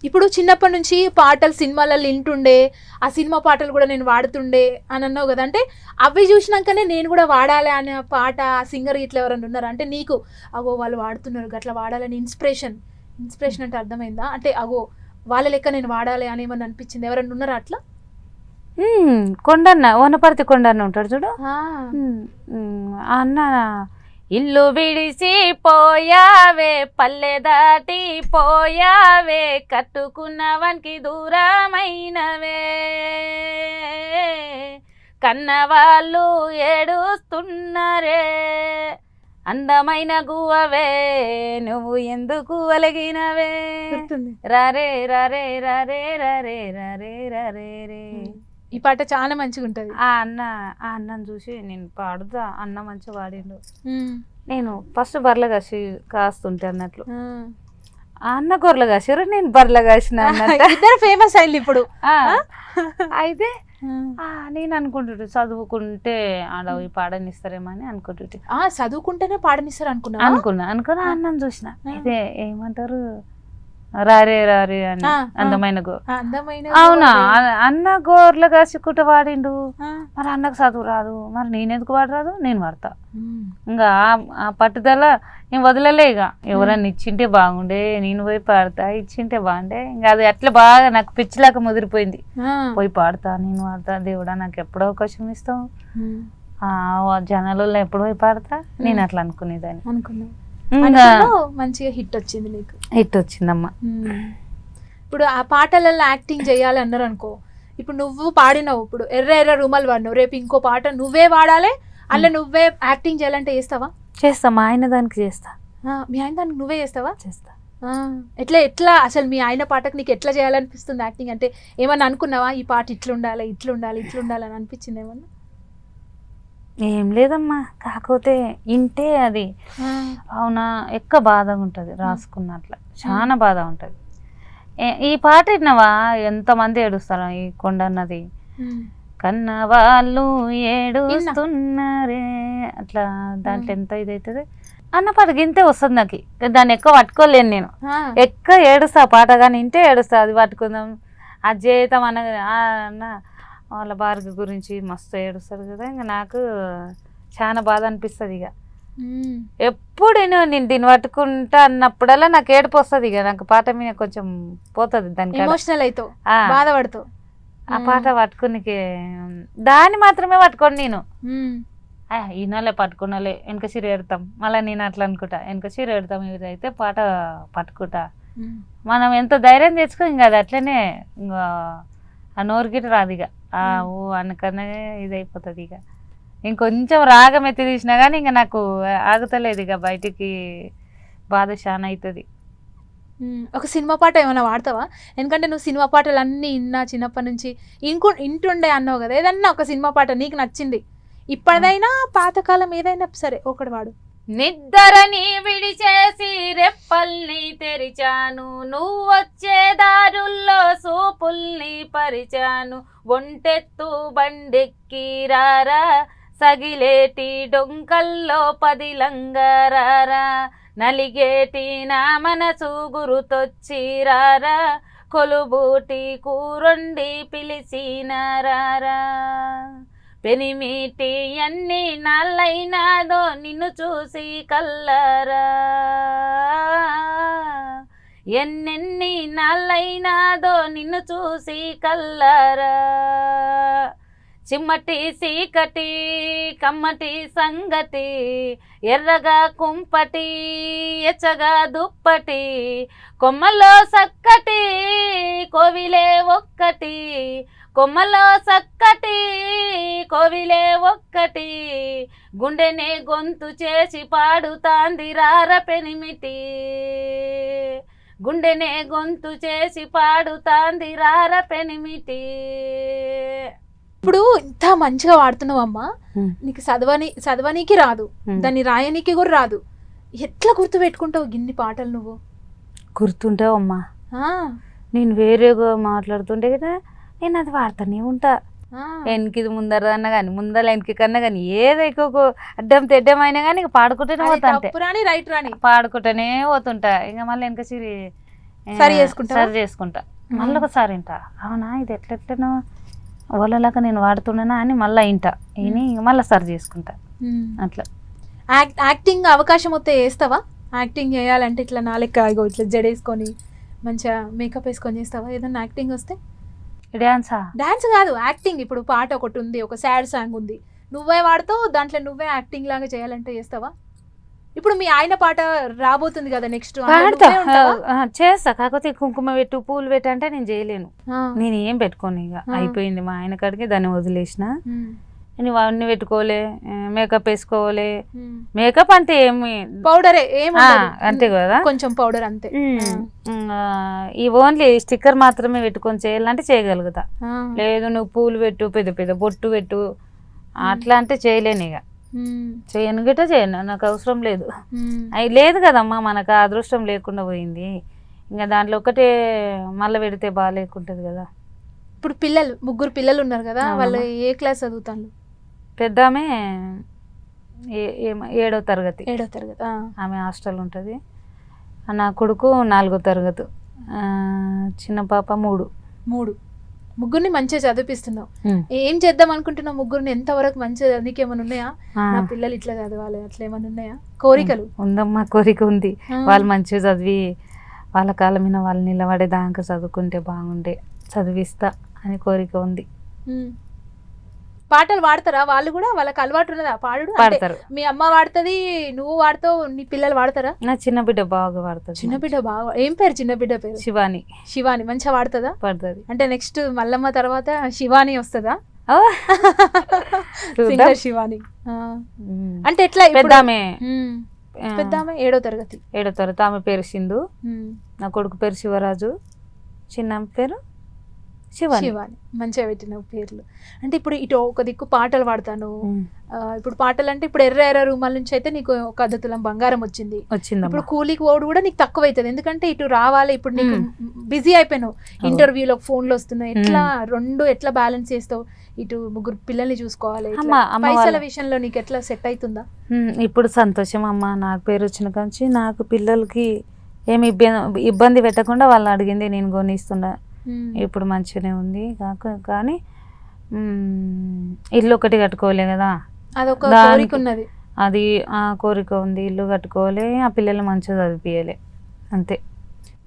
ఇప్పుడు చిన్నప్పటి నుంచి పాటలు సినిమాలలో వింటుండే, ఆ సినిమా పాటలు కూడా నేను వాడుతుండే అని అన్నావు కదా. అంటే అవి చూసినాకనే నేను కూడా వాడాలి అనే పాట, ఆ సింగర్ ఇట్లా ఎవరైనా ఉన్నారా? అంటే నీకు అగో వాళ్ళు వాడుతున్నారు అట్లా వాడాలని ఇన్స్పిరేషన్ అంటే అర్థమైందా? అంటే అగో వాళ్ళ లెక్క నేను వాడాలి అని ఏమన్నా అనిపించింది? ఎవరైనా ఉన్నారా అట్లా? కొండన్న, వనపర్తి కొండన్న ఉంటాడు చూడు, అన్న ఇల్లు విడిసి పోయావే, పల్లె దాటి పోయావే, కట్టుకున్నవానికి దూరమైనవే, కన్నవాళ్ళు ఏడుస్తున్నారే, అందమైన గువ్వవే నువ్వు ఎందుకు అలిగినవే, రారే రారే రారే రారే రారే రారే రే. ఈ పాట చాలా మంచిగా ఉంటది. ఆ అన్నను చూసి నేను పాడుతా, అన్న మంచిగా పాడిండు. నేను ఫస్ట్ బర్రెలు కాస్తుంటే అన్నట్లు, ఆ అన్న గొర్రెలు కాసారు, నేను బర్రెలు కాసిన అన్నట్టు. ఇద్దరు ఫేమస్ అయింది ఇప్పుడు. అయితే నేను అనుకుంటుంటే చదువుకుంటే ఆడ పాడనిస్తారేమో అని అనుకుంటుంటే, చదువుకుంటేనే పాడనిస్తారు అనుకున్నా అన్నం చూసిన. అయితే ఏమంటారు, రారే రారే అని, అందమైన అవునా అన్న గోర్లు కాసుకుంటూ వాడిండు. మరి అన్నకు చదువు రాదు, మరి నేనెందుకు వాడరాదు, నేను వాడతా. ఇంకా ఆ పట్టుదల నేను వదలలే. ఇక ఎవరన్నా ఇచ్చింటే బాగుండే, నేను పోయి పాడతా, ఇచ్చింటే బాగుండే. ఇంకా అది అట్లా బాగా నాకు పిచ్చిలాగా ముదిరిపోయింది. పోయి పాడతా, నేను వాడతా, దేవుడా నాకు ఎప్పుడో అవకాశం ఇస్తావు, జనాలలో ఎప్పుడు పోయి పాడతా, నేను అట్లా అనుకునేదాన్ని. మంచిగా హిట్ వచ్చింది నీకు? హిట్ వచ్చిందమ్మా. ఇప్పుడు ఆ పాటలలో యాక్టింగ్ చేయాలి అన్నారు అనుకో, ఇప్పుడు నువ్వు పాడినావు, ఇప్పుడు ఎర్ర రూమాలు వాడినావు, రేపు ఇంకో పాట నువ్వే వాడాలి, అలా నువ్వే యాక్టింగ్ చేయాలంటే చేస్తావా? చేస్తా, మా ఆయన దానికి చేస్తా. మీ ఆయన దానికి నువ్వే చేస్తావా? చేస్తా. ఎట్లా అసలు మీ ఆయన పాటకు నీకు ఎట్లా చేయాలనిపిస్తుంది యాక్టింగ్? అంటే ఏమన్నా అనుకున్నావా ఈ పాట ఇట్లుండాలి అని అనిపించింది ఏమన్నా? ఏం లేదమ్మా, కాకపోతే ఇంటే అది అవునా ఎక్కువ బాధగా ఉంటుంది రాసుకున్నట్ల, చాలా బాధ ఉంటుంది. ఈ పాట విన్నావా, ఎంతమంది ఏడుస్తారు ఈ కొండన్నది, కన్న వాళ్ళు ఏడుస్తున్నారే అట్లా, దాంట్లో ఎంత ఇదవుతుంది అన్న పాట గింతే వస్తుంది నాకు. దాన్ని ఎక్కువ పట్టుకోలేను నేను, ఎక్కువ ఏడుస్తా పాట, కానీ ఇంటే ఏడుస్తా. అది పట్టుకుందాం, అది చేద్దాం అన్న వాళ్ళ భార్య గురించి మస్తు ఏడుస్తాడు కదా. ఇంకా నాకు చాలా బాధ అనిపిస్తుంది. ఇక ఎప్పుడు నేను దీన్ని పట్టుకుంటా అన్నప్పుడల్లా నాకు ఏడుపు వస్తుంది. ఇక నాకు పాట మీద కొంచెం పోతుంది, దానికి ఎమోషనల్ అవుతావు, బాధపడుతావు. ఆ పాట పట్టుకునికి దాన్ని మాత్రమే పట్టుకోండి నేను. ఈనాలే పట్టుకున్నాలే వెనక చీర ఎడతాం, మళ్ళీ నేను అట్లా అనుకుంటా, వెనక చీర ఎడతాం, ఇదైతే పాట పట్టుకుంటా. మనం ఎంత ధైర్యం తెచ్చుకో, ఇంకా అది అట్లనే ఇంకా ఆ నోరుగిట రాదు. ఇక ఓ అనకన్నా ఇది అయిపోతుంది. ఇక ఇంకొంచెం రాగం ఎత్తి తీసినా కానీ ఇంకా నాకు ఆగుతలేదు. ఇక బయటికి బాధ చాలా అవుతుంది. ఒక సినిమా పాట ఏమైనా వాడతావా? ఎందుకంటే నువ్వు సినిమా పాటలు అన్నీ విన్నా చిన్నప్పటి నుంచి, ఇంటుండే అన్నావు కదా, ఏదన్నా ఒక సినిమా పాట నీకు నచ్చింది ఇప్పటిదైనా పాతకాలం ఏదైనా సరే ఒకటి వాడు. నిద్దరని విడిచేసి రెప్పల్ని తెరిచాను, నువ్వు వచ్చే దారుల్లో సూపుల్ని పరిచాను, ఒంటెత్తు బండెక్కి రారా సగిలేటి డొంకల్లో పదిలంగారారా, నలిగేటి నా మనసు గురుతొచ్చి రారా, కొలుబూటి కూరొండి పిలిచినారారా, పెనిమిటి ఎన్ని నాళ్ళైనాదో నిన్ను చూసి కల్లరా, ఎన్నెన్ని నాళ్ళైనాదో నిన్ను చూసి కల్లరా, చిమ్మటి సీకటి కమ్మటి సంగటి, ఎర్రగా కుంపటి ఎచ్చగా దుప్పటి, కొమ్మలో సక్కటి కోవిలే ఒక్కటి, కొమ్మలో సక్కటి కోవిలే ఒక్కటి, గుండెనే గొంతు చేసి పాడుతాంది రార పెనిమిటి, గుండెనే గొంతు చేసి పాడుతాంది రార పెనిమిటి. ఇప్పుడు ఇంత మంచిగా వాడుతున్నావు అమ్మా, నీకు చదవనీకి రాదు, దాన్ని రాయనీకి కూడా రాదు, ఎట్లా గుర్తు పెట్టుకుంటావు గిన్ని పాటలు నువ్వు? గుర్తుంటావు అమ్మా, నేను వేరేగా మాట్లాడుతుంటే కదా నేను అది వాడుతూనే ఉంటా. వెనకిది ముందర అన్నా కానీ ముందర వెనక్కి కన్నా కానీ ఏదో ఎక్కువ అడ్డం తెడ్డమైనా కానీ ఇక పాడుకుంటూనే పోతా, పాడుకుంటూనే పోతుంటా. ఇంకా మళ్ళీ వెనక సరి చేసుకుంటా, మళ్ళీ ఒకసారి వింటా, అవునా ఇది ఎట్లెట్లనో వాళ్ళలాగా నేను వాడుతున్నానా అని మళ్ళీ వింటా, విని మళ్ళీ సరి చేసుకుంటా. అట్లా యాక్టింగ్ అవకాశం వస్తే వేస్తావా? యాక్టింగ్ చేయాలంటే ఇట్లా నాలెక్క ఇట్లా జడేసుకొని మంచిగా మేకప్ వేసుకొని చేస్తావా ఏదన్నా యాక్టింగ్ వస్తే? డాన్స్ కాదు, యాక్టింగ్. ఇప్పుడు పాట ఒకటి ఉంది, ఒక సాడ్ సాంగ్ ఉంది, నువ్వే వాడుతావు, దాంట్లో నువ్వే యాక్టింగ్ లాగా చేయాలంటే చేస్తావా? ఇప్పుడు మీ ఆయన పాట రాబోతుంది కదా నెక్స్ట్, చేస్తా. కాకపోతే కుంకుమ పెట్టు పూలు పెట్టు అంటే నేను చేయలేను, నేను ఏం పెట్టుకోను, ఇక అయిపోయింది మా ఆయన కాడికి, దాన్ని వదిలేసిన. నువ్వు అవన్నీ పెట్టుకోలే, మేకప్ వేసుకోవాలి, మేకప్ అంటే ఏమి పౌడరే అంతే కదా, కొంచెం పౌడర్ అంతే. ఈ ఓన్లీ స్టిక్కర్ మాత్రమే పెట్టుకొని చేయాలంటే చేయగలుగుతా, లేదు నువ్వు పూలు పెట్టు పెద్ద పెద్ద బొట్టు పెట్టు అట్లా అంటే చేయలేను, ఇక చేయను గిట్ట చేయను, నాకు అవసరం లేదు. అవి లేదు కదమ్మా, మనకు అదృష్టం లేకుండా పోయింది, ఇంకా దాంట్లో ఒకటే మళ్ళీ పెడితే బాగాలేకుంటుంది కదా. ఇప్పుడు ముగ్గురు పిల్లలు ఉన్నారు కదా, వాళ్ళు ఏ క్లాస్ చదువుతాను? పెద్దామె 7వ తరగతి, ఆమె హాస్టల్ ఉంటుంది. నా కొడుకు 4వ తరగతి, చిన్న పాప 3. ముగ్గురిని మంచిగా చదివిస్తున్నావు. ఏం చేద్దాం అనుకుంటున్నావు ముగ్గురిని? ఎంతవరకు మంచిగా, నీకేమైనా ఉన్నాయా నా పిల్లలు ఇట్లా చదవాలి అట్లా ఏమైనా ఉన్నాయా కోరికలు? ఉందమ్మా, కోరిక ఉంది. వాళ్ళు మంచిగా చదివి వాళ్ళ కాళ్ళ మీద వాళ్ళు నిలబడేదాకా చదువుకుంటే బాగుండే, చదివిస్తా అని కోరిక ఉంది. పాటలు పాడతారా వాళ్ళు కూడా? వాళ్ళకి అలవాటు ఉన్నదా పాడు? పాడతారు. మీ అమ్మ వాడుతుంది, నువ్వు వాడుతావు, నీ పిల్లలు వాడతారా? నా చిన్న బిడ్డ బాగా వాడుతుంది. చిన్న బిడ్డ బాగా, ఏం పేరు చిన్న బిడ్డ పేరు? శివాని. మంచిగా వాడుతుందా? పడుతుంది. అంటే నెక్స్ట్ మల్లమ్మ తర్వాత శివాని వస్తుందా? శివాని అంటే ఎట్లా? పెద్దామె 7వ తరగతి. ఆమె పేరు సింధు, నా కొడుకు పేరు శివరాజు, చిన్న పేరు శివాని. మంచిగా పెట్టిన పేర్లు. అంటే ఇప్పుడు ఇటు ఒక దిక్కు పాటలు పాడతాను, ఇప్పుడు పాటలు అంటే ఇప్పుడు ఎర్ర రూమాల నుంచి అయితే నీకు ఒక 1/2 తులం బంగారం వచ్చింది. ఇప్పుడు కూలికి పోవడం కూడా నీకు తక్కువ అవుతుంది, ఎందుకంటే ఇటు రావాలి, ఇప్పుడు నీకు బిజీ అయిపోయినావు, ఇంటర్వ్యూలో ఫోన్లు వస్తున్నాయి, ఎట్లా ఎట్లా బ్యాలెన్స్ చేస్తావు? ఇటు ముగ్గురు పిల్లల్ని చూసుకోవాలి, పైసల విషయంలో నీకు ఎట్లా సెట్ అవుతుందా? ఇప్పుడు సంతోషం అమ్మ, నాకు పేరు వచ్చిన కాంచి నాకు పిల్లలకి ఏమి ఇబ్బంది పెట్టకుండా వాళ్ళని అడిగింది నేను కొనిస్తున్నా, ఇప్పుడు మంచిగానే ఉంది. కానీ ఇల్లు ఒకటి కట్టుకోలే కదా, అదొక కోరిక ఉన్నది, అది ఆ కోరిక ఉంది, ఇల్లు కట్టుకోవాలి, ఆ పిల్లలు మంచిగా చదివియాలి అంతే.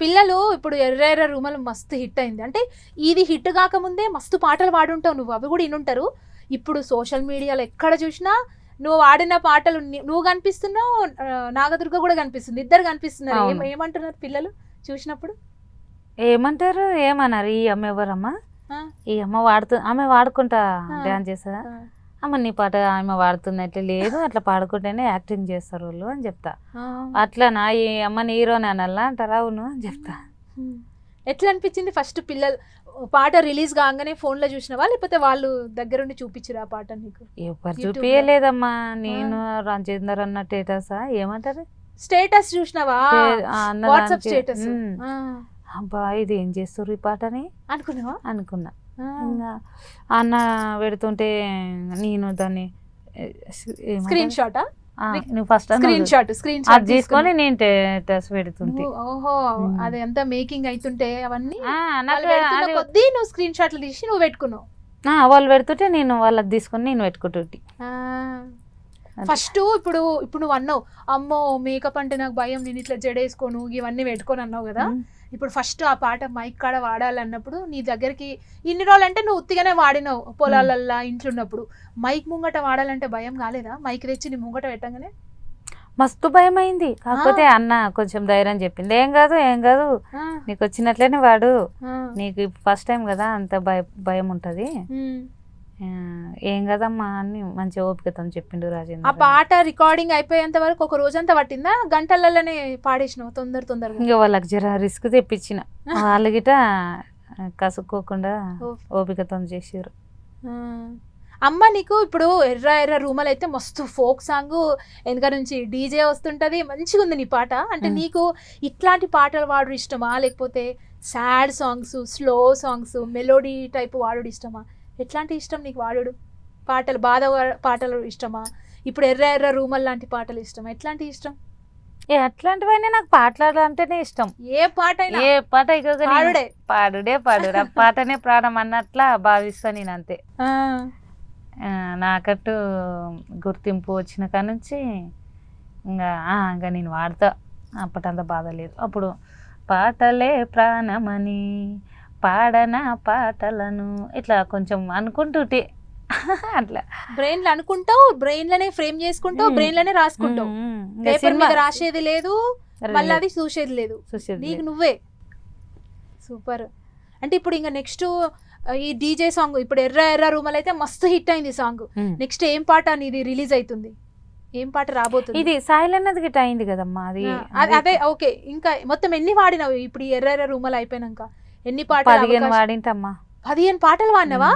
పిల్లలు ఇప్పుడు ఎర్ర రూమలు మస్తు హిట్ అయింది, అంటే ఇది హిట్ కాకముందే మస్తు పాటలు పాడుంటావు నువ్వు, అవి కూడా వినుంటారు. ఇప్పుడు సోషల్ మీడియాలో ఎక్కడ చూసినా నువ్వు ఆడిన పాటలు, నువ్వు కనిపిస్తున్నావు, నాగదుర్గ కూడా కనిపిస్తుంది, ఇద్దరు కనిపిస్తున్నారు. ఏమంటున్నారు పిల్లలు చూసినప్పుడు? ఏమంటారు, ఏమన్నారు? ఈ అమ్మ ఎవరమ్మా, ఈ అమ్మ ఆమె వాడుకుంటా డాన్స్ చేస్తుందా, అమ్మ నీ పాట ఆమె పాడుతుంది అట్లా లేదు, అట్లా పాడుకుంటేనే యాక్టింగ్ చేస్తారు వాళ్ళు అని చెప్తా. అట్లా నా ఈ అమ్మని హీరోని అనల్లా అంటారా, అవును అని చెప్తా. ఎట్లా అనిపించింది ఫస్ట్ పిల్లలు పాట రిలీజ్ కాగానే ఫోన్ లో చూసినవా లేకపోతే వాళ్ళు దగ్గరుండి చూపించారు ఆ పాట నీకు? ఎవరు చూపించలేదమ్మా, నేను రాజేందర్ అన్న స్టేటసా ఏమంటారు స్టేటస్ చూసినావా? WhatsApp status. అబ్బా ఇది ఏం చేస్తారు ఈ పాటని అనుకున్నావా? అనుకున్నా. ఇంకా అన్న పెడుతుంటే నేను దాన్ని స్క్రీన్ షాట్ నువ్వు ఫస్ట్ స్క్రీన్ షాట్ అది తీసుకొని నేను టెస్ట్ పెడుతుంటే, ఓహో అది అంతా మేకింగ్ అవుతుంటే అవన్నీ నాకు కొద్దీ నువ్వు స్క్రీన్ షాట్లు తీసి నువ్వు పెట్టుకున్నావు. వాళ్ళు పెడుతుంటే నేను వాళ్ళకి తీసుకొని నేను పెట్టుకుంటుంటే. ఫస్ట్ ఇప్పుడు నువ్వు అన్నావు అమ్మో మేకప్ అంటే నాకు భయం, నేను ఇట్లా జడేసుకోను ఇవన్నీ పెట్టుకొని అన్నావు కదా. ఇప్పుడు ఫస్ట్ ఆ పాట మైక్ కాడ వాడాలన్నప్పుడు నీ దగ్గరికి ఇన్ని రోజులు అంటే నువ్వు ఉత్తిగానే వాడినావు పొలాలల్లా ఇంట్లో ఉన్నప్పుడు, మైక్ ముంగట వాడాలంటే భయం కాలేదా? మైక్ తెచ్చి నీ ముంగట పెట్టగానే మస్తు భయం అయింది. కాకపోతే అన్న కొంచెం ధైర్యం చెప్పింది, ఏం కాదు నీకు వచ్చినట్లనే వాడు, నీకు ఫస్ట్ టైం కదా అంత భయం ఉంటది, ఏం కదమ్మా అని మంచి ఓపికతో చెప్పిండు రాజేంద్ర. ఆ పాట రికార్డింగ్ అయిపోయేంత వరకు ఒక రోజంతా పట్టిందా? గంటలలోనే పాడేసినావు తొందరగా? ఇంకా వాళ్ళకి జర రిస్క్ తెప్పించిన, వాళ్ళ గిట కసుక్కోకుండా ఓపికతో చేసారు. అమ్మ నీకు ఇప్పుడు ఎర్ర ఎర్ర రూమల్ అయితే మస్తు ఫోక్ సాంగ్ వెనక నుంచి డీజే వస్తుంటది, మంచిగా ఉంది నీ పాట. అంటే నీకు ఇట్లాంటి పాటలు వాడు ఇష్టమా లేకపోతే sad songs, slow songs, melody type వాడు ఇష్టమా? ఎట్లాంటి ఇష్టం నీకు వాడు పాటలు? బాధ పాటలు ఇష్టమా? ఇప్పుడు ఎర్ర ఎర్ర రూమల్ లాంటి పాటలు ఇష్టమా? ఎట్లాంటి ఇష్టం? అట్లాంటివన్నీ నాకు పాటలాడంటేనే ఇష్టం. ఏ పాట పాడుడే పాడు పాటనే ప్రాణం అన్నట్లా భావిస్తా నేను, అంతే. నాకట్టు గుర్తింపు వచ్చిన కాడ నుంచి ఇంకా నేను వాడతా. అప్పటంత బాధ లేదు. అప్పుడు పాటలే ప్రాణమని పాడనా పాటలను ఇట్లా కొంచెం అనుకుంటుంటే అట్లా బ్రెయిన్లో అనుకుంటావు, బ్రెయిన్లోనే ఫ్రేమ్ చేసుకుంటావు, బ్రెయిన్లోనే రాసుకుంటావు. పేపర్ మీద రాసేది లేదు, మళ్ళీ అది చూసేది లేదు, నీకు నువ్వే. సూపర్. అంటే ఇప్పుడు ఇంకా నెక్స్ట్ ఈ డీజే సాంగ్ ఇప్పుడు ఎర్ర ఎర్ర రూమల్ అయితే మస్తు హిట్ అయింది సాంగ్. నెక్స్ట్ ఏం పాట అనేది రిలీజ్ అవుతుంది? ఏం పాట రాబోతుంది? ఇది సాయిలన్నది గిట్ అయింది కదమ్మా, అది అదే ఓకే. ఇంకా మొత్తం ఎన్ని వాడినావు ఇప్పుడు ఈ ఎర్ర ఎర్ర రూమల్ అయిపోయినాక? ఎన్ని పాటలు? 15 వాడింటమ్మా. 15 పాటలు వాడినావా?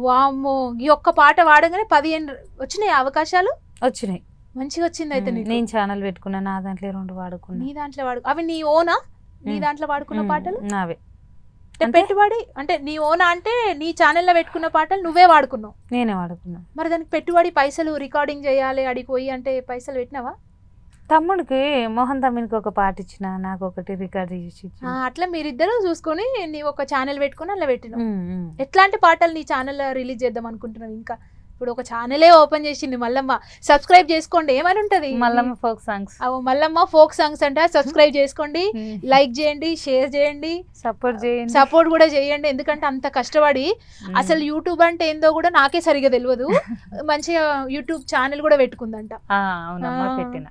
వామ్మో, ఈ ఒక్క పాట వాడగానే 15 వచ్చినాయి అవకాశాలు? వచ్చినాయి, మంచిగా వచ్చింది. అయితే నేను ఛానల్ పెట్టుకున్నా, నా దాంట్లో 2 వాడుకున్నా. నీ దాంట్లో అవి నీ ఓనా? నీ దాంట్లో వాడుకున్న పాటలు నావే. పెట్టుబడి అంటే నీ ఓనా అంటే నీ ఛానల్లో పెట్టుకున్న పాటలు నువ్వే వాడుకున్నావు? నేనే వాడుకున్నా. మరి దానికి పెట్టుబడి పైసలు, రికార్డింగ్ చేయాలి అడిగిపోయి అంటే పైసలు పెట్టినావా? తమ్ముడికి మోహన్ తమ్మునికి ఒక పాట ఇచ్చిన, నాకు ఒకటి రికార్డ్ చేసి అట్లా మీరిద్దరు చూసుకొని నీ ఒక ఛానల్ పెట్టుకుని అలా పెట్టినావు. ఎట్లాంటి పాటలు నీ ఛానల్ రిలీజ్ చేద్దాం అనుకుంటున్నావు? ఇంకా ఇప్పుడు ఒక ఛానలే ఓపెన్ చేసింది మల్లమ్మ, సబ్స్క్రైబ్ చేసుకోండి. ఏమని ఉంటది? Mallamma folk songs. Mallamma folk songs అంట. సబ్స్క్రైబ్ చేసుకోండి, లైక్ చేయండి, షేర్ చేయండి, సపోర్ట్ కూడా చేయండి. ఎందుకంటే అంత కష్టపడి అసలు యూట్యూబ్ అంటే ఏందో కూడా నాకే సరిగా తెలియదు. మంచిగా యూట్యూబ్ ఛానల్ కూడా పెట్టుకుందంట. పెట్టిన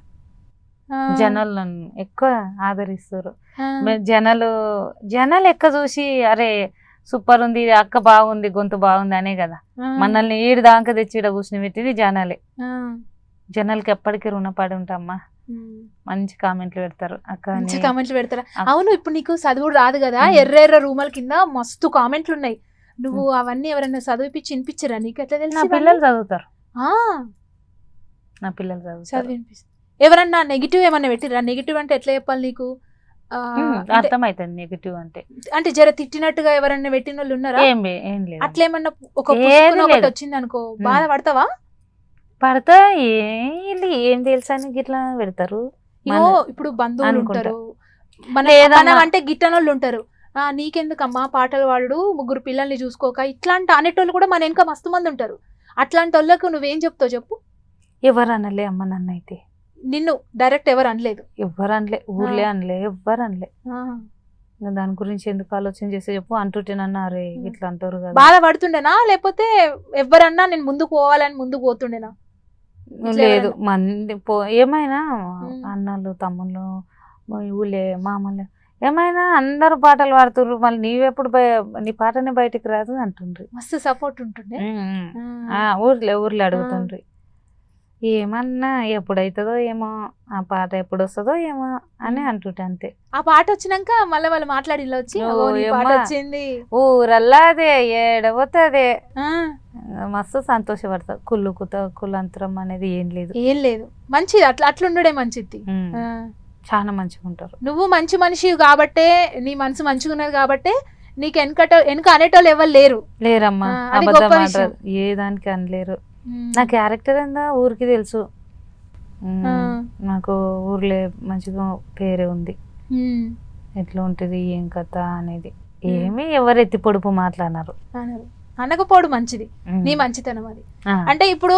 జనాలు నన్ను ఎక్కువ ఆదరిస్తారు. జనాలు ఎక్క చూసి అరే సూపర్ ఉంది, అక్క బాగుంది, గొంతు బాగుంది అనే కదా మనల్ని ఈడు దాకా తెచ్చి ఈడ కూర్చుని పెట్టింది జనాలే. జనాలకి ఎప్పటికీ రుణపడి ఉంటామ్మా. మంచి కామెంట్లు పెడతారు అక్క, మంచి కామెంట్లు పెడతారా? అవును, ఇప్పుడు నీకు చదువు రాదు కదా, ఎర్ర ఎర్ర రూమల్ కింద మస్తు కామెంట్లు ఉన్నాయి. నువ్వు అవన్నీ ఎవరైనా చదివిపించి వినిపించరా? నీకు ఎట్లా తెలుసు? నా పిల్లలు చదువుతారు. నా పిల్లలు చదివినిపిస్తారు. ఎవరన్నా నెగిటివ్ ఏమన్నా పెట్టిరా? నెగిటివ్ అంటే ఎట్లా చెప్పాలి నీకు? అర్థమైతుంది నెగిటివ్ అంటే. అంటే జర తిట్టినట్టుగా ఎవరన్నా పెట్టిన వాళ్ళు ఉన్నారా? అట్లేమన్నా ఒక వచ్చింది అనుకో, బాధపడతావా? పడతా. ఏం తెలుసా అని గిట్లా పెడతారు. ఇప్పుడు బంధువులు ఉంటారు, మనం అంటే గిట్టనోళ్ళు ఉంటారు. నీకెందుకమ్మా పాటలు వాడు, 3 పిల్లల్ని చూసుకోక ఇట్లాంటి అనేటోళ్ళు కూడా మన వెనక మస్తు మంది ఉంటారు. అట్లాంటి వాళ్ళకు నువ్వేం చెప్తావు చెప్పు? ఎవరు అనలే అమ్మ, నన్ను అయితే నిన్ను డైరెక్ట్ ఎవరు అనలేదు? ఎవరు అనలే, ఊర్లే అనలే, ఎవ్వరు అనలే. దాని గురించి ఎందుకు ఆలోచన చేస్తే చెప్పు? అంటుంటేనన్నా అరే ఇట్లా అంటారు కదా. బాధపడుతుండేనా లేకపోతే ఎవరన్నా నేను ముందుకు పోవాలని ముందుకు పోతుండేనా? లేదు, మంది ఏమైనా అన్నలు తమ్ముళ్ళు ఊళ్ళే మామూలు ఏమైనా అందరు పాటలు పాడుతుర్రు మళ్ళీ నీవెప్పుడు నీ పాటనే బయటికి రాదు అంటుండ్రి. మస్తు సపోర్ట్ ఉంటుండే. ఊర్లో అడుగుతుండ్రి. ఏమన్నా ఎప్పుడైతుందో ఏమో, ఆ పాట ఎప్పుడు వస్తుందో ఏమో అని అంటుంటే అంతే. ఆ పాట వచ్చినాక మళ్ళీ వాళ్ళు మాట్లాడి వచ్చి ఓ, "ఓ, నీ పాట ఏమ్మా. వచ్చింది. ఊరల్లా అదే ఏడవతదే ఆ, మస్తు సంతోషపడతారు. కులంతరం అనేది ఏం లేదు. ఏం లేదు, మంచిది. అట్లుండే మంచిది. ఉమ్. ఆ, చాలా మంచిగా ఉంటారు. నువ్వు మంచి మనిషి కాబట్టే, నీ మనసు మంచిగా ఉన్నది కాబట్టే నీకు వెనక అనేటోళ్ళు ఎవరు లేరు. లేరమ్మా, అది అబద్ధం గొప్ప ఆడరు, ఏ దానికి అనలేరు. ఉమ్. నా క్యారెక్టర్ ఏందా ఊరికి తెలుసు. ఆ. నాకు ఊర్లో మంచిగా పేరే ఉంది. ఉమ్. ఎట్లా ఉంటుంది ఏం కథ అనేది ఏమి ఎవరు ఎత్తి పొడుపు మాట్లాడినారు. అనరు. అనకపోవడం మంచిది, నీ మంచితనం అది. అంటే ఇప్పుడు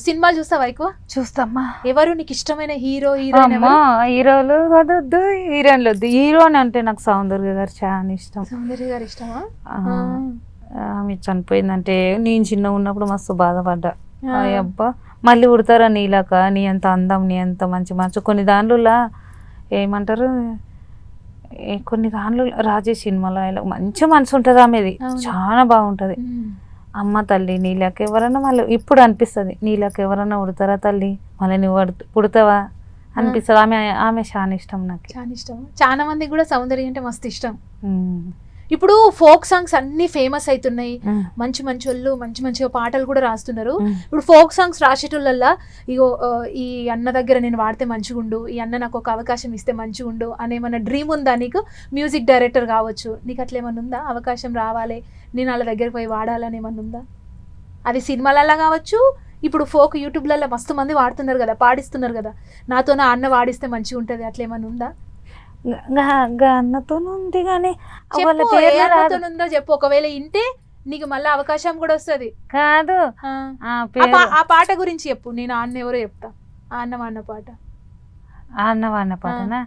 సినిమాలు చూస్తావా ఎక్కువ? చూస్తామ్మా. ఎవరు నీకు ఇష్టమైన హీరో హీరోయిన్? అమ్మా, హీరోలు వద్దు, హీరోయిన్లు వద్దు. హీరోని అంటే నాకు సౌందర్య గారు చాలా ఇష్టం. సౌందర్య గారు ఇష్టమా? ఆమె చనిపోయిందంటే నేను చిన్న ఉన్నప్పుడు మస్తు బాధపడ్డా. అబ్బా మళ్ళీ పుడతారా నీలాక, నీ అంత అందం, నీ అంత మంచి మనసు. కొన్ని దాంట్లో ఏమంటారు, కొన్ని దాంట్లో రాజేష్ సినిమాలో మంచి మనసు ఉంటుంది ఆమెది, చాలా బాగుంటది. అమ్మ తల్లి నీలాక ఎవరన్నా మళ్ళీ ఇప్పుడు అనిపిస్తుంది, నీలాక ఎవరన్నా పుడతారా తల్లి, మళ్ళీ నువ్వు పుడతావా అనిపిస్తుంది. ఆమె చాలా ఇష్టం నాకు. చాలా ఇష్టం. చాలా మందికి కూడా సౌందర్య అంటే మస్తు ఇష్టం. ఇప్పుడు ఫోక్ సాంగ్స్ అన్ని ఫేమస్ అవుతున్నాయి. మంచి మంచి వాళ్ళు మంచిగా పాటలు కూడా రాస్తున్నారు. ఇప్పుడు ఫోక్ సాంగ్స్ రాసేటోళ్ళల్లా ఇగో ఈ అన్న దగ్గర నేను వాడితే మంచిగుండు, ఈ అన్న నాకు ఒక అవకాశం ఇస్తే మంచిగుండు అనేమన్నా డ్రీమ్ ఉందా నీకు? మ్యూజిక్ డైరెక్టర్ కావచ్చు, నీకు అట్లా ఏమన్నా ఉందా? అవకాశం రావాలి, నేను వాళ్ళ దగ్గరికి పోయి వాడాలని ఏమన్నా ఉందా? అది సినిమాలల్లో కావచ్చు, ఇప్పుడు ఫోక్ యూట్యూబ్లలో మస్తు మంది వాడుతున్నారు కదా, పాడిస్తున్నారు కదా, నాతో నా అన్న వాడిస్తే మంచిగా ఉంటుంది, అట్లా ఏమన్నా ఉందా? అన్నతో ఉంది కానీ ఉందో చెప్పు. ఒకవేళ ఇంటే నీకు మళ్ళీ అవకాశం కూడా వస్తుంది. కాదు, ఆ పాట గురించి చెప్పు, నేను అన్న ఎవరో చెప్తా. ఆ అన్న పాట, అన్న పాటనా?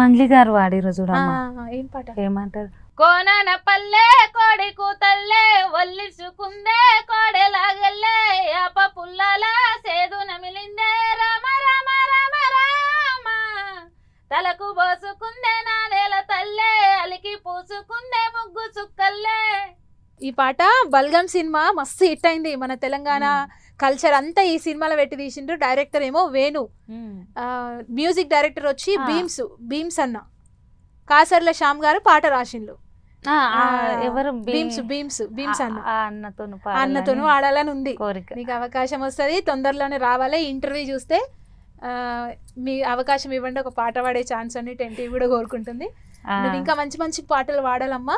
మంగ్లీ గారు వాడిరు చూడమ్మా. ఏం పాట? ఏమంటారు? కోనన పల్లె కోడి కూతల్లే ఒల్లిసుకుందే కోడెలాగల్లే అప పుల్లల సేదు నమిలిందే రామ రామ రామ రామ తలకు పోసుకుందే నానేల తల్లే అలికి పూసుకుందే ముగ్గు చుక్కల్లే. ఈ పాట బల్గం సినిమా మస్తు హిట్ అయింది. మన తెలంగాణ కల్చర్ అంతా ఈ సినిమాలో పెట్టి తీసిండ్రు. డైరెక్టర్ ఏమో వేణు, మ్యూజిక్ డైరెక్టర్ వచ్చి భీమ్స్ అన్న, కాసర్ల శ్యామ్ గారు పాట రాసిండ్రు. ఎవరు? భీమ్స్ అన్న. అన్నతోను ఆడాలని ఉంది. కోరిక. నీకు అవకాశం వస్తుంది, తొందరలోనే రావాలి. ఇంటర్వ్యూ చూస్తే మీ అవకాశం ఇవ్వండి, ఒక పాట పాడే ఛాన్స్ అని 10TV కూడా కోరుకుంటుంది. నువ్వు ఇంకా మంచి మంచి పాటలు పాడాలమ్మా.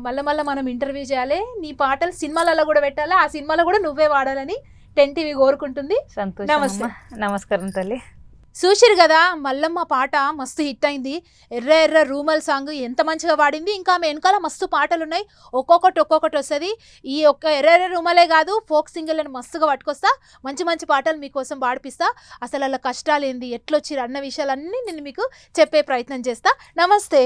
మళ్ళీ మనం ఇంటర్వ్యూ చేయాలి, నీ పాటలు సినిమాలలో కూడా పెట్టాలి, ఆ సినిమాలో కూడా నువ్వే వాడాలని 10TV కోరుకుంటుంది. సంతోషం. నమస్తే. నమస్కారం తల్లి. చూసిరు కదా, మల్లమ్మ పాట మస్తు హిట్ అయింది. ఎర్ర ఎర్ర రూమల్ సాంగ్ ఎంత మంచిగా పాడింది. ఇంకా ఆమె వెనకాల మస్తు పాటలు ఉన్నాయి, ఒక్కొక్కటి వస్తుంది. ఈ ఒక్క ఎర్ర ఎర్ర రూమలే కాదు, ఫోక్ సింగర్లను మస్తుగా పట్టుకొస్తా, మంచి మంచి పాటలు మీకోసం పాడిపిస్తా. అసలు అలా కష్టాలు ఏంది, ఎట్లొచ్చిరు అన్న విషయాలన్నీ నేను మీకు చెప్పే ప్రయత్నం చేస్తా. నమస్తే.